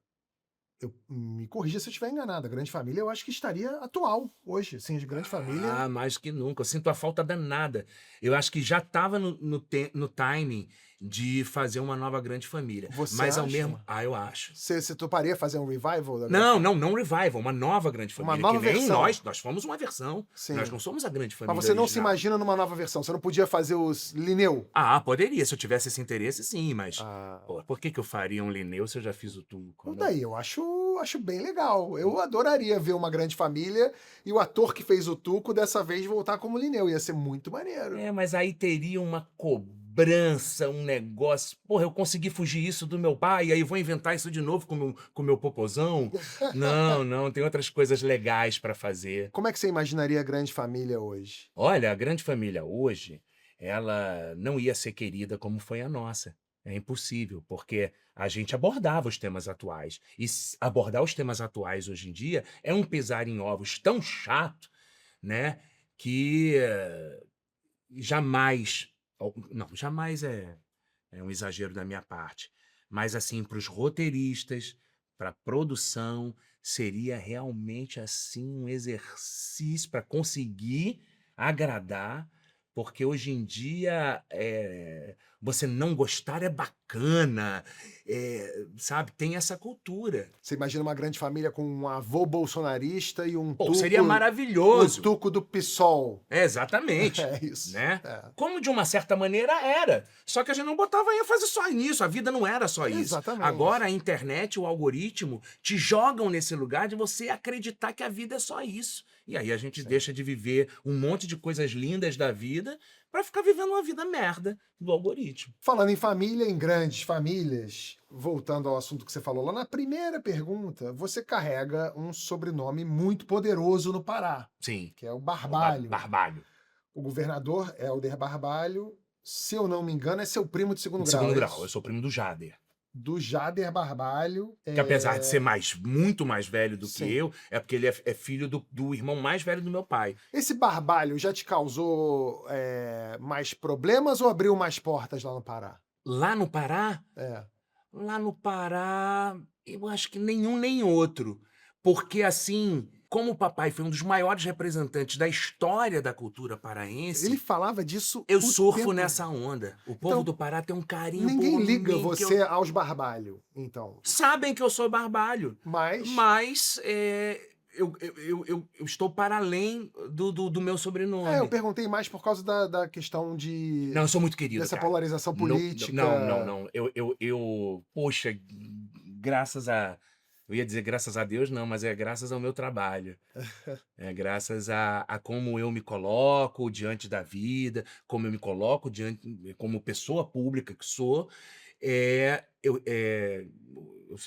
me corrija se eu estiver enganado, a Grande Família eu acho que estaria atual hoje, assim, de Grande Família. Ah, mais que nunca. Eu sinto a falta danada. Eu acho que já estava no timing de fazer uma nova Grande Família. Você Mas ao acha? mesmo. Ah, eu acho. Você toparia fazer um revival da Grande Não, Família? não revival, uma nova Grande Uma Família. nova Que nem versão. nós fomos uma versão. Sim. Nós não somos a Grande Mas Família você não se original. imagina numa nova versão, você não podia fazer os Linneu? Ah, poderia, se eu tivesse esse interesse, sim, mas Ah, pô, por que eu faria um Linneu se eu já fiz o Tuco, né? daí eu acho bem legal. Eu adoraria ver uma Grande Família e o ator que fez o Tuco dessa vez voltar como Linneu. Ia ser muito maneiro. É, mas aí teria uma cobrança, um negócio. Porra, eu consegui fugir isso do meu pai, e aí vou inventar isso de novo com o meu popozão? Não, tem outras coisas legais pra fazer. Como é que você imaginaria a Grande Família hoje? Olha, a Grande Família hoje, ela não ia ser querida como foi a nossa. É impossível, porque a gente abordava os temas atuais. E abordar os temas atuais hoje em dia é um pisar em ovos tão chato, né? Que jamais. Não, jamais é um exagero da minha parte. Mas, assim, para os roteiristas, para a produção, seria realmente assim um exercício para conseguir agradar, porque hoje em dia você não gostar é bacana, sabe? Tem essa cultura. Você imagina uma Grande Família com um avô bolsonarista e um Pô, Tuco, seria um maravilhoso. Tuco do PSOL. Exatamente. É isso. Né? É. Como de uma certa maneira era. Só que a gente não botava ênfase só nisso. A vida não era só isso. Exatamente. Agora a internet, o algoritmo, te jogam nesse lugar de você acreditar que a vida é só isso. E aí a gente deixa de viver um monte de coisas lindas da vida pra ficar vivendo uma vida merda do algoritmo. Falando em família, em grandes famílias, voltando ao assunto que você falou lá na primeira pergunta, você carrega um sobrenome muito poderoso no Pará, Sim. que é o Barbalho. Barbalho. O governador Helder Barbalho, se eu não me engano, é seu primo de segundo De grau. segundo é grau. isso? Eu sou primo do Jader. Do Jader Barbalho. Que apesar de ser muito mais velho do Sim. que eu, é porque ele é filho do irmão mais velho do meu pai. Esse Barbalho já te causou mais problemas ou abriu mais portas lá no Pará? Lá no Pará, É. Lá no Pará, eu acho que nenhum nem outro. Porque, assim, como o papai foi um dos maiores representantes da história da cultura paraense, Ele falava disso eu o surfo tempo. nessa onda. O povo Então, do Pará tem um carinho Ninguém por liga mim, que você aos Barbalho, então. sabem que eu sou barbalho, Mas mas eu estou para além do meu sobrenome. eu perguntei mais por causa da questão de Não, eu sou muito querido, dessa cara. polarização política. Não. Poxa, graças a. Eu ia dizer graças a Deus, não, mas é graças ao meu trabalho. É graças a como eu me coloco diante da vida, como eu me coloco como pessoa pública que sou.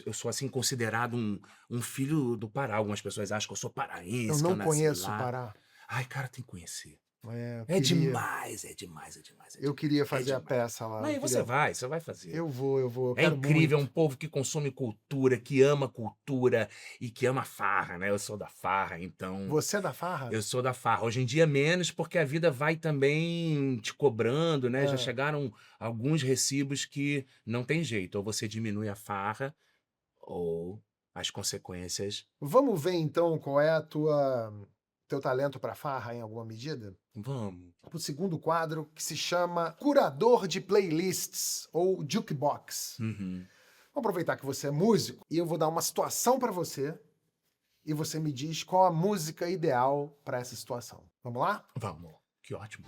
Eu sou, assim, considerado um filho do Pará. Algumas pessoas acham que eu sou paraense, Eu que não eu nasci conheço o lá. Pará. Ai, cara, tem que conhecer. Eu É queria- demais, é demais. Eu queria fazer a demais. peça lá. Mas eu você queria- vai fazer. Eu vou. Eu É quero incrível, é um muito. povo que consome cultura, que ama cultura e que ama farra, né? Eu sou da farra, então Você é da farra? eu sou da farra. Hoje em dia menos, porque a vida vai também te cobrando, né? Já chegaram alguns recibos que não tem jeito. Ou você diminui a farra, ou as consequências. Vamos ver então qual é teu talento para farra em alguma medida? Vamos. O segundo quadro, que se chama Curador de Playlists, ou Jukebox. Uhum. Vamos aproveitar que você é músico e eu vou dar uma situação para você e você me diz qual a música ideal para essa situação. Vamos lá? Vamos. Que ótimo.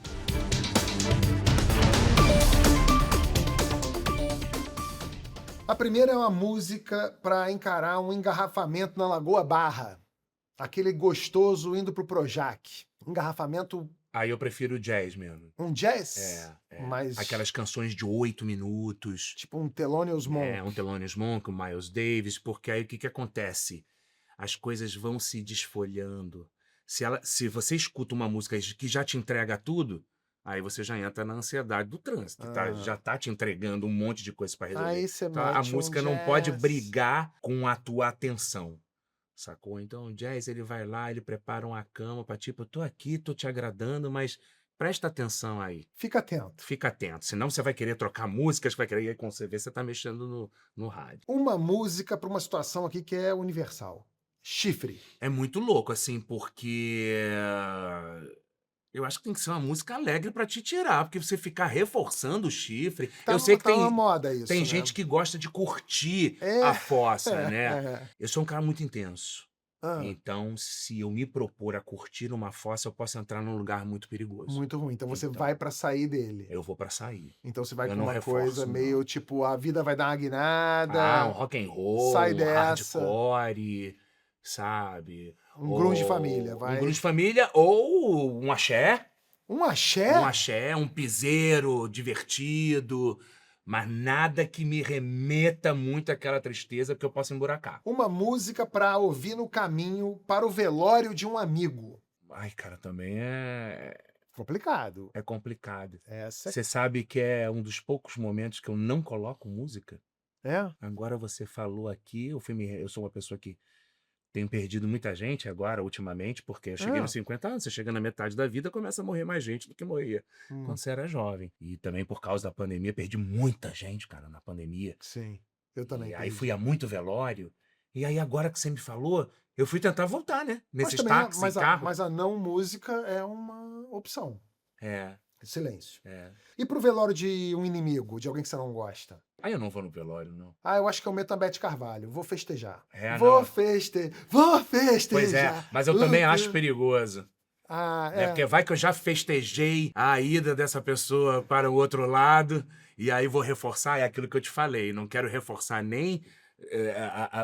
A primeira é uma música para encarar um engarrafamento na Lagoa Barra. Aquele gostoso indo pro Projac. Engarrafamento, Aí eu prefiro o jazz mesmo. um jazz, mas Aquelas canções de 8 minutos. tipo um Thelonious Monk. Um Thelonious Monk, um Miles Davis, porque aí o que acontece? As coisas vão se desfolhando. Se você escuta uma música que já te entrega tudo, Aí você já entra na ansiedade do trânsito, já Ah. tá te entregando um monte de coisa para resolver. Aí você Então a mete um música não pode jazz. brigar com a tua atenção, sacou? Então o jazz ele vai lá, ele prepara uma cama para tipo, eu tô aqui, tô te agradando, mas presta atenção aí. Fica atento. Fica atento, senão você vai querer trocar músicas, vai querer, e aí quando você vê, você tá mexendo no rádio. Uma música para uma situação aqui que é universal. Chifre. É muito louco, assim, porque eu acho que tem que ser uma música alegre pra te tirar, porque você ficar reforçando o chifre. Tá, Eu sei que tá na tem, moda tem isso, né? gente que gosta de curtir É. a fossa, né? É. Eu sou um cara muito intenso. Ah, Então, se eu me propor a curtir uma fossa, eu posso entrar num lugar muito perigoso. muito ruim. Então você Então, vai para sair dele. eu vou pra sair. Então você vai Eu com não uma coisa reforço, meio não. tipo, a vida vai dar uma Ah, um guinada, rock and sai roll, um dessa. hardcore, sabe? Um grunge de família, Ou um vai. grunge de família, ou um axé. Um Um axé? axé, um piseiro divertido, mas nada que me remeta muito àquela tristeza, porque eu posso emburacar. Uma música para ouvir no caminho para o velório de um amigo. Ai, cara, também Complicado. é complicado. Essa Você sabe que é um dos poucos momentos que eu não coloco música? é. Agora você falou aqui, eu sou uma pessoa que tenho perdido muita gente agora, ultimamente, porque eu cheguei nos Ah. 50 anos, você chega na metade da vida, começa a morrer mais gente do que morria Hum, quando você era jovem. E também por causa da pandemia, perdi muita gente, cara, na pandemia. sim. Eu também E aí fui perdi. a muito velório. E aí agora que você me falou, eu fui tentar voltar, né? Mas Nesses também, táxis e carro. mas a não música é uma opção. É, Silêncio. é. E pro velório de um inimigo, de alguém que você não gosta? Aí eu não vou no velório, não. Ah, eu acho que eu meto a Beth Carvalho. Vou festejar. É, Vou não. festejar. Vou Pois é, festejar. mas eu também acho perigoso. Ah, Né? Porque vai que eu já festejei a ida dessa pessoa para o outro lado, e aí vou reforçar, é aquilo que eu te falei. Não quero reforçar nem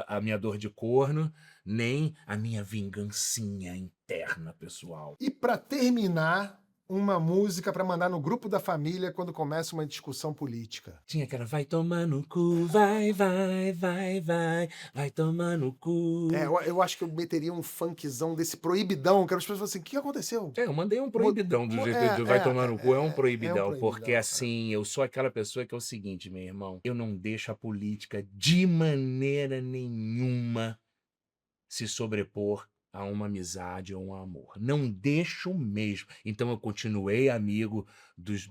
a minha dor de corno, nem a minha vingancinha interna, pessoal. E pra terminar, uma música pra mandar no grupo da família quando começa uma discussão política. Tinha aquela, vai tomar no cu, vai, vai, vai, vai, vai tomar no cu. É, eu acho que eu meteria um funkzão desse proibidão, que as pessoas falam assim, o que aconteceu? Eu mandei um proibidão do jeito de vai tomar no cu, é um proibidão, porque assim, eu sou aquela pessoa que é o seguinte, meu irmão, eu não deixo a política de maneira nenhuma se sobrepor a uma amizade ou um amor. Não deixo mesmo. Então eu continuei amigo dos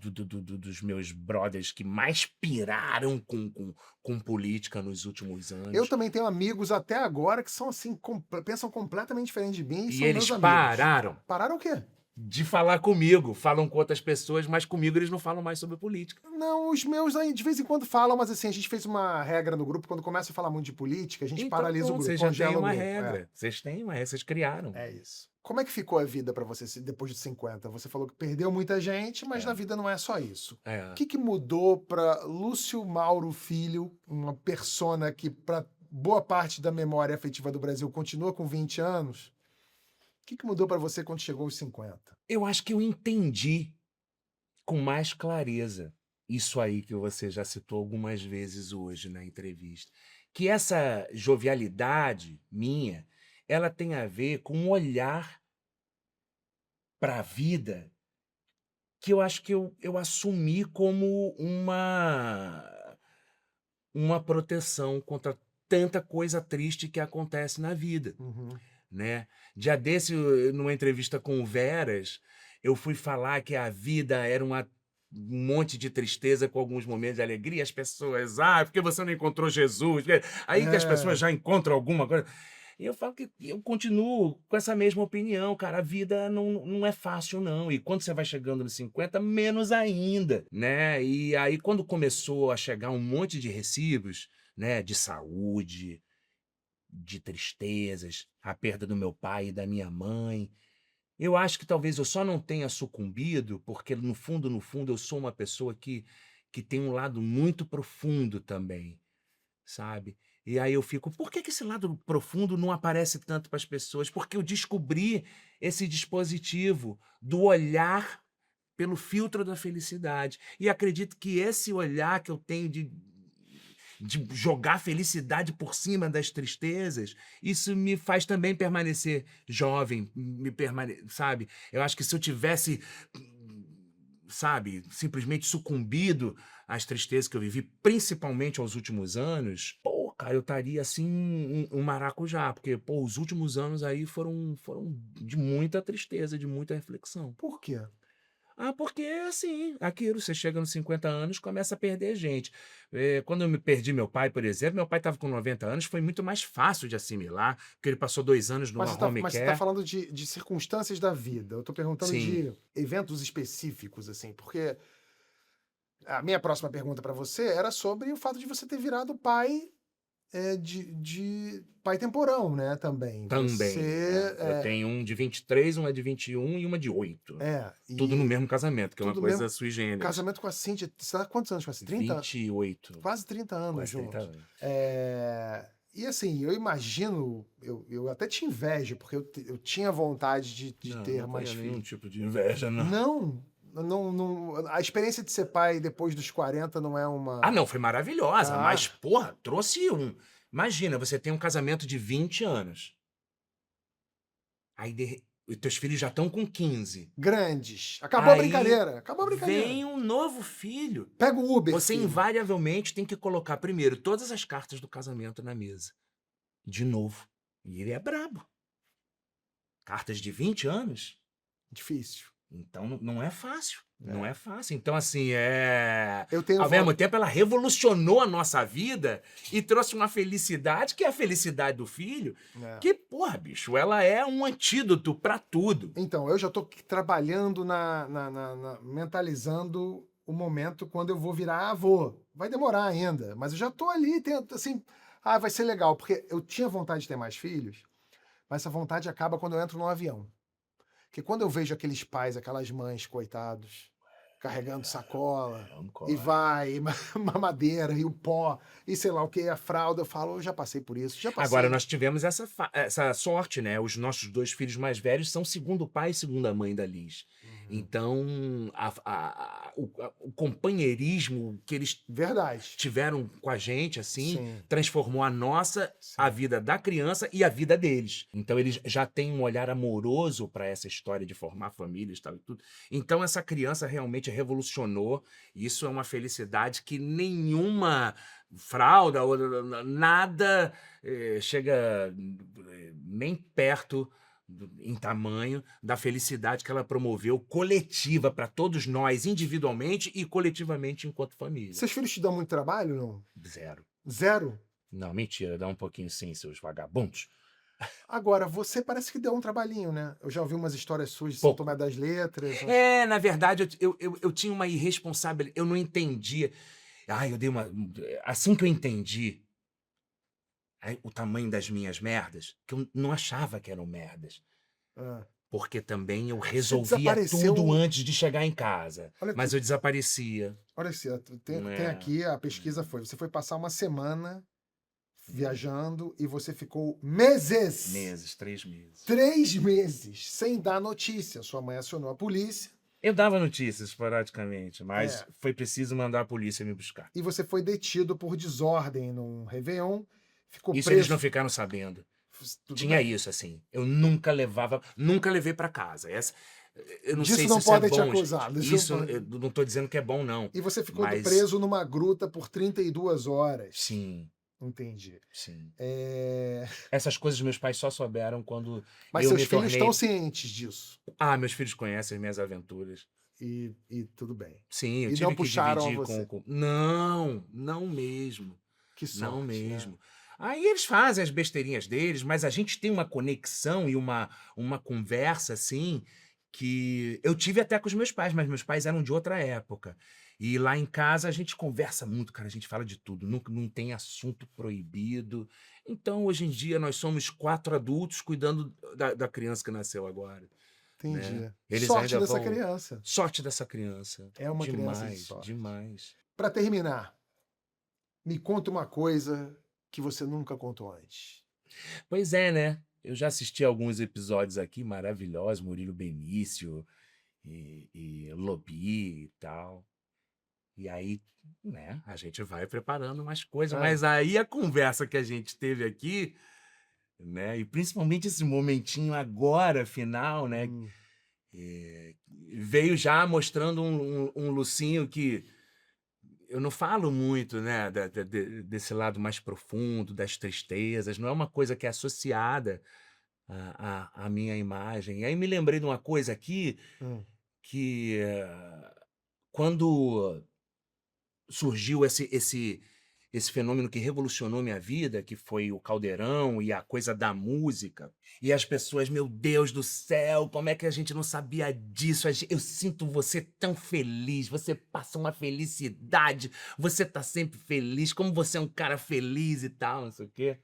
meus brothers que mais piraram com política nos últimos Eu anos. também tenho amigos até agora que são assim, pensam completamente diferente de mim e E são eles meus amigos. pararam Pararam o quê? de falar comigo. Falam com outras pessoas, mas comigo eles não falam mais sobre política. Não, os meus aí de vez em quando falam, mas assim, a gente fez uma regra no grupo, quando começa a falar muito de política, a gente Então, paralisa o pronto, grupo, vocês já congela têm o uma grupo. regra. Vocês têm uma regra, vocês criaram. É isso. Como é que ficou a vida pra você depois de 50? Você falou que perdeu muita gente, mas na vida não é só isso. É. O que mudou pra Lúcio Mauro Filho, uma persona que pra boa parte da memória afetiva do Brasil continua com 20 anos? O que mudou pra você quando chegou aos 50? Eu acho que eu entendi com mais clareza isso aí que você já citou algumas vezes hoje na entrevista, que essa jovialidade minha, ela tem a ver com um olhar para a vida que eu acho que eu assumi como uma proteção contra tanta coisa triste que acontece na vida. Uhum. Né? Dia desse, numa entrevista com o Veras, eu fui falar que a vida era um monte de tristeza com alguns momentos de alegria. As pessoas, porque você não encontrou Jesus? Aí que as pessoas já encontram alguma coisa. E eu falo que eu continuo com essa mesma opinião, cara. A vida não é fácil, não. E quando você vai chegando nos 50, menos ainda, né? E aí, quando começou a chegar um monte de recibos, né, de saúde, de tristezas, a perda do meu pai e da minha mãe. Eu acho que talvez eu só não tenha sucumbido porque, no fundo, eu sou uma pessoa que tem um lado muito profundo também, sabe? E aí eu fico, por que esse lado profundo não aparece tanto para as pessoas? Porque eu descobri esse dispositivo do olhar pelo filtro da felicidade. E acredito que esse olhar que eu tenho de jogar felicidade por cima das tristezas, isso me faz também permanecer jovem, sabe? Eu acho que se eu tivesse sabe, simplesmente sucumbido às tristezas que eu vivi, principalmente aos últimos anos, pô, cara, eu estaria assim um maracujá, porque, pô, os últimos anos aí foram de muita tristeza, de muita reflexão. Por quê? Ah, porque assim, aquilo, você chega nos 50 anos, começa a perder gente. Quando eu me perdi meu pai, por exemplo, meu pai estava com 90 anos, foi muito mais fácil de assimilar, porque ele passou 2 anos Mas numa home você tá care. falando de circunstâncias da vida. Eu tô perguntando Sim. de eventos específicos, assim, porque a minha próxima pergunta para você era sobre o fato de você ter virado pai de pai temporão, né? Também. Também, Você. eu tenho um de 23, uma de 21 e uma de 8. Tudo no E mesmo casamento, que é uma tudo coisa mesmo. sui generis. Casamento com a Cíntia. Você tá há quantos anos com a Cíntia? 30? 28, Quase 30 anos quase 30 juntos. anos. E assim, eu imagino, eu até te invejo, porque eu tinha vontade de Não, ter não mais tenho nenhum filhos. tipo de inveja, não. Não, a experiência de ser pai depois dos 40 não é uma. Ah, não, foi maravilhosa, Ah, mas, porra, trouxe um. Imagina, você tem um casamento de 20 anos. Aí os teus filhos já estão com 15. grandes. Acabou a Aí brincadeira. Acabou a brincadeira. vem um novo filho. Pega o Uber. Você filho. invariavelmente tem que colocar primeiro todas as cartas do casamento na mesa. De novo. E ele é brabo. Cartas de 20 anos? Difícil. Então não é fácil. É. Não é fácil. Então, assim, Eu tenho ao mesmo tempo, ela revolucionou a nossa vida e trouxe uma felicidade, que é a felicidade do filho, que, porra, bicho, ela é um antídoto pra tudo. Então, eu já tô trabalhando mentalizando o momento quando eu vou virar avô. Vai demorar ainda, mas eu já tô ali, assim, vai ser legal, porque eu tinha vontade de ter mais filhos, mas essa vontade acaba quando eu entro no avião. Porque quando eu vejo aqueles pais, aquelas mães, coitados, carregando sacola, e vai, mamadeira, e o pó, e sei lá o que, a fralda, eu falo, eu já passei por isso, já passei. Agora, nós tivemos essa sorte, né? Os nossos 2 filhos mais velhos são segundo o pai e segunda mãe da Liz. Então, o companheirismo que eles Verdade. tiveram com a gente, assim, Sim. transformou a nossa, Sim. a vida da criança e a vida deles. Então, eles já têm um olhar amoroso para essa história de formar famílias e tal e tudo. Então, essa criança realmente revolucionou. Isso é uma felicidade que nenhuma fralda ou nada chega nem perto em tamanho da felicidade que ela promoveu coletiva para todos nós, individualmente e coletivamente enquanto família. Seus filhos te dão muito trabalho, não? Zero. Zero? Não, mentira, dá um pouquinho sim, seus vagabundos. Agora, você parece que deu um trabalhinho, né? Eu já ouvi umas histórias suas de São Pouco. Tomé das Letras. Na verdade, eu tinha uma irresponsabilidade, eu não entendia. Eu dei uma. Assim que eu entendi o tamanho das minhas merdas, que eu não achava que eram merdas. Porque também eu resolvia tudo antes de chegar em casa. Mas eu desaparecia. Olha assim, tem aqui, a pesquisa foi, você foi passar uma semana viajando e você ficou meses. 3 meses. 3 meses, sem dar notícia. Sua mãe acionou a polícia. Eu dava notícias esporadicamente, mas foi preciso mandar a polícia me buscar. E você foi detido por desordem num Réveillon. Ficou Isso preso. eles não ficaram sabendo. Tudo Tinha bem. isso, assim. Eu nunca levei pra casa. Eu não Disso sei não se isso é podem te bom. acusar. Isso eu não tô dizendo que é bom, não. E você ficou Mas- preso numa gruta por 32 horas. Sim, Entendi. sim. É, Essas coisas meus pais só souberam quando Mas eu seus me filhos tornei... estão cientes disso. Meus filhos conhecem as minhas aventuras. E tudo bem. Sim, eu E tive não que puxaram dividir você? Não mesmo. Que sorte, Não né? mesmo. Aí eles fazem as besteirinhas deles, mas a gente tem uma conexão e uma conversa, assim, que eu tive até com os meus pais, mas meus pais eram de outra época. E lá em casa a gente conversa muito, cara, a gente fala de tudo, não tem assunto proibido. Então, hoje em dia, nós somos 4 adultos cuidando da criança que nasceu agora. Entendi. Né? Eles Sorte ainda dessa vão- criança. Sorte dessa criança. É uma criança de Demais, sorte. demais. Para terminar, me conta uma coisa que você nunca contou antes. Pois é, né? Eu já assisti alguns episódios aqui maravilhosos, Murilo Benício e Lobi e tal. E aí, né, a gente vai preparando umas coisas, mas aí a conversa que a gente teve aqui, né, e principalmente esse momentinho agora, final, né, Veio já mostrando um Lucinho que eu não falo muito, né, desse lado mais profundo, das tristezas, não é uma coisa que é associada à minha imagem. E aí me lembrei de uma coisa aqui, Hum. que quando surgiu esse fenômeno que revolucionou minha vida, que foi o caldeirão e a coisa da música. E as pessoas, meu Deus do céu, como é que a gente não sabia disso? Eu sinto você tão feliz, você passa uma felicidade, você tá sempre feliz, como você é um cara feliz e tal, não sei o quê.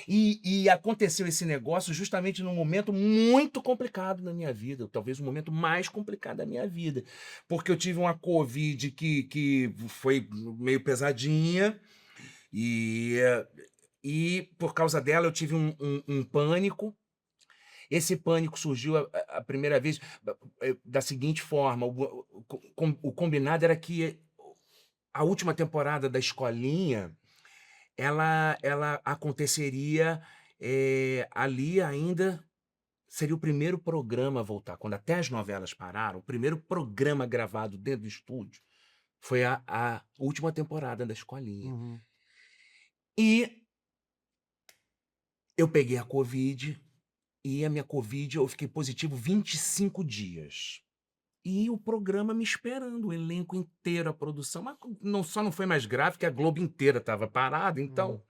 E aconteceu esse negócio justamente num momento muito complicado na minha vida, talvez o momento mais complicado da minha vida, porque eu tive uma Covid que foi meio pesadinha e, e por causa dela eu tive um pânico. Esse pânico surgiu a primeira vez da seguinte forma: o combinado era que a última temporada da Escolinha ela aconteceria ali ainda. Seria o primeiro programa a voltar. Quando até as novelas pararam, o primeiro programa gravado dentro do estúdio foi a última temporada da Escolinha. Uhum. E eu peguei a Covid, e a minha Covid eu fiquei positivo 25 dias. E o programa me esperando, o elenco inteiro, a produção. Mas só não foi mais grave, que a Globo inteira estava parada, Uhum. então.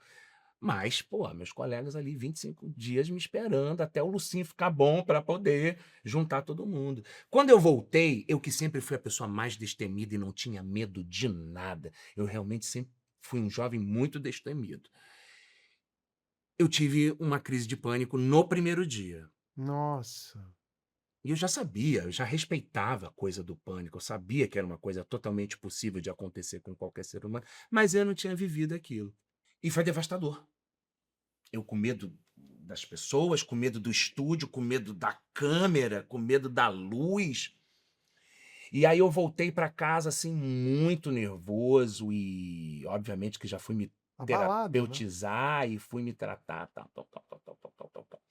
Mas, pô, meus colegas ali, 25 dias me esperando até o Lucinho ficar bom para poder juntar todo mundo. Quando eu voltei, eu que sempre fui a pessoa mais destemida e não tinha medo de nada. Eu realmente sempre fui um jovem muito destemido. Eu tive uma crise de pânico no primeiro dia. Nossa. E eu já sabia, eu já respeitava a coisa do pânico, eu sabia que era uma coisa totalmente possível de acontecer com qualquer ser humano, mas eu não tinha vivido aquilo. E foi devastador. Eu com medo das pessoas, com medo do estúdio, com medo da câmera, com medo da luz. E aí eu voltei para casa assim muito nervoso e obviamente que já fui me Abalado, né? terapeutizar e fui me tratar, tal, tal, tal, tal, tal, tal, tal, tal, tal.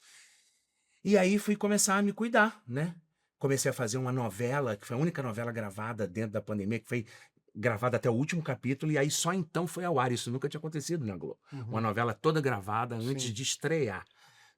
E aí fui começar a me cuidar, né? Comecei a fazer uma novela, que foi a única novela gravada dentro da pandemia, que foi gravada até o último capítulo, e aí só então foi ao ar. Isso nunca tinha acontecido na Globo. Uma Uhum. novela toda gravada antes Sim. de estrear,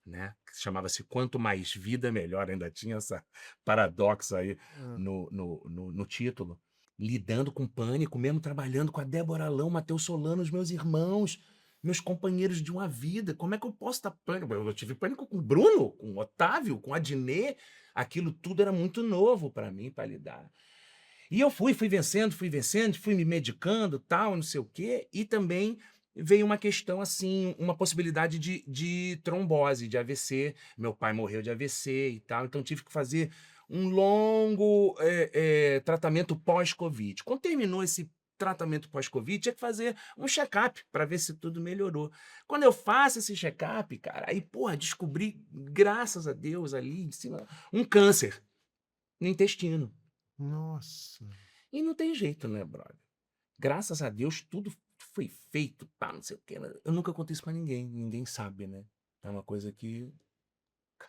né? Que chamava-se Quanto Mais Vida, Melhor. Ainda tinha essa paradoxo aí É. no título. Lidando com pânico, mesmo trabalhando com a Débora Alão, Matheus Solano, os meus irmãos, meus companheiros de uma vida. Como é que eu posso estar pânico? Eu tive pânico com o Bruno, com o Otávio, com a Adnê. Aquilo tudo era muito novo para mim, para lidar. E eu fui vencendo, fui me medicando, tal, não sei o quê, e também veio uma questão assim, uma possibilidade de trombose, de AVC. Meu pai morreu de AVC e tal, então tive que fazer um longo tratamento pós-Covid. Quando terminou esse tratamento pós-Covid, tinha que fazer um check-up para ver se tudo melhorou. Quando eu faço esse check-up, cara, aí, porra, descobri, graças a Deus, ali em cima, um câncer no intestino. Nossa. E não tem jeito, né, brother? Graças a Deus, tudo foi feito, pá, não sei o quê. Eu nunca contei isso pra ninguém, ninguém sabe, né? É uma coisa que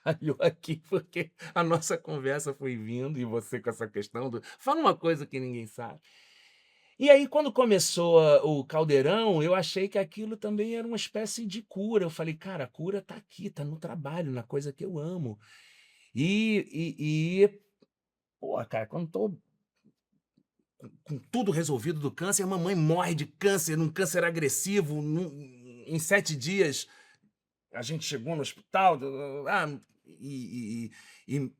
calhou aqui, porque a nossa conversa foi vindo, e você com essa questão do. Fala uma coisa que ninguém sabe. E aí, quando começou o caldeirão, eu achei que aquilo também era uma espécie de cura. Eu falei, cara, a cura tá aqui, tá no trabalho, na coisa que eu amo. Pô, cara, quando tô com tudo resolvido do câncer, a mamãe morre de câncer, num câncer agressivo. Em 7 dias, a gente chegou no hospital. E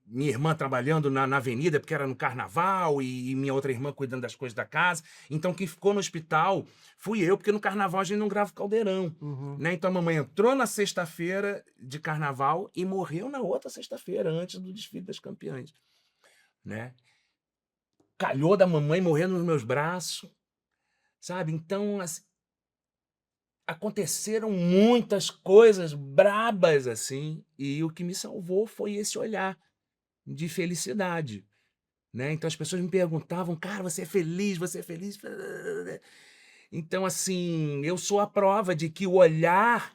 minha irmã trabalhando na avenida, porque era no carnaval, e minha outra irmã cuidando das coisas da casa. Então, quem ficou no hospital fui eu, porque no carnaval a gente não grava caldeirão. Uhum. Né? Então, a mamãe entrou na sexta-feira de carnaval e morreu na outra sexta-feira, antes do desfile das campeãs. Né? Calhou da mamãe morrendo nos meus braços, sabe? Então, assim, aconteceram muitas coisas brabas assim, e o que me salvou foi esse olhar de felicidade, né? Então as pessoas me perguntavam, cara, você é feliz, você é feliz? Então, assim, eu sou a prova de que o olhar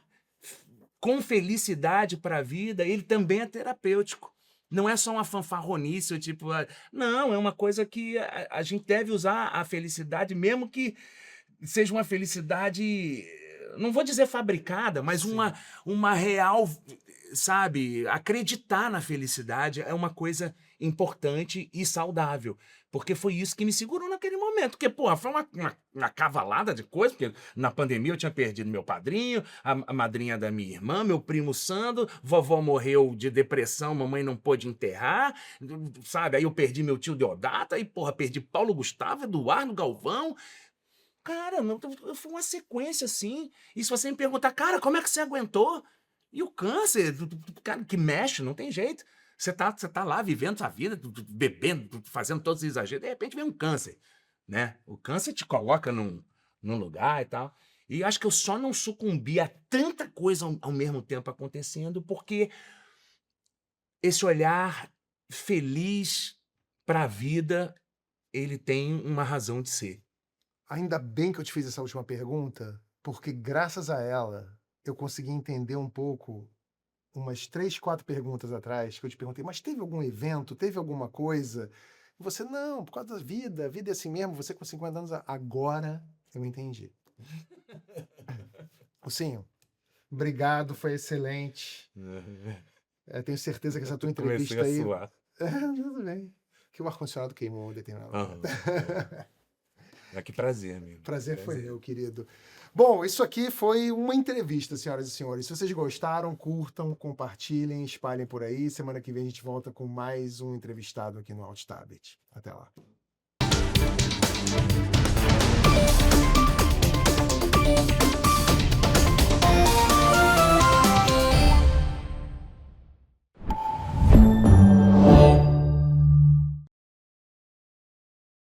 com felicidade para a vida, ele também é terapêutico, Não é só uma fanfarronice, tipo, não, é uma coisa que a gente deve usar a felicidade, mesmo que seja uma felicidade, não vou dizer fabricada, mas Sim. uma real, sabe? Acreditar na felicidade é uma coisa importante e saudável. Porque foi isso que me segurou naquele momento. Porque, porra, foi uma cavalada de coisa, porque na pandemia eu tinha perdido meu padrinho, a madrinha da minha irmã, meu primo Sandro, vovó morreu de depressão, mamãe não pôde enterrar, sabe? Aí eu perdi meu tio Deodato, aí, porra, perdi Paulo Gustavo, Eduardo Galvão. Cara, não, foi uma sequência assim. E se você me perguntar, cara, como é que você aguentou? E o câncer, cara, que mexe, não tem jeito. Você tá lá vivendo sua vida, bebendo, fazendo todos os exageros, de repente vem um câncer, né? O câncer te coloca num lugar e tal. E acho que eu só não sucumbi a tanta coisa ao mesmo tempo acontecendo, porque esse olhar feliz para a vida, ele tem uma razão de ser. Ainda bem que eu te fiz essa última pergunta, porque graças a ela eu consegui entender um pouco umas 3, 4 perguntas atrás, que eu te perguntei, mas teve algum evento, teve alguma coisa? E você, não, por causa da vida, a vida é assim mesmo, você com 50 anos, agora eu entendi. Lucinho, obrigado, foi excelente. Tenho certeza que essa tua entrevista Comecei a aí... suar. Tudo bem. Que o ar-condicionado queimou em determinado Aham. momento. Que prazer, amigo. Prazer foi meu, querido. Bom, isso aqui foi uma entrevista, senhoras e senhores. Se vocês gostaram, curtam, compartilhem, espalhem por aí. Semana que vem a gente volta com mais um entrevistado aqui no Alt Tablet. Até lá.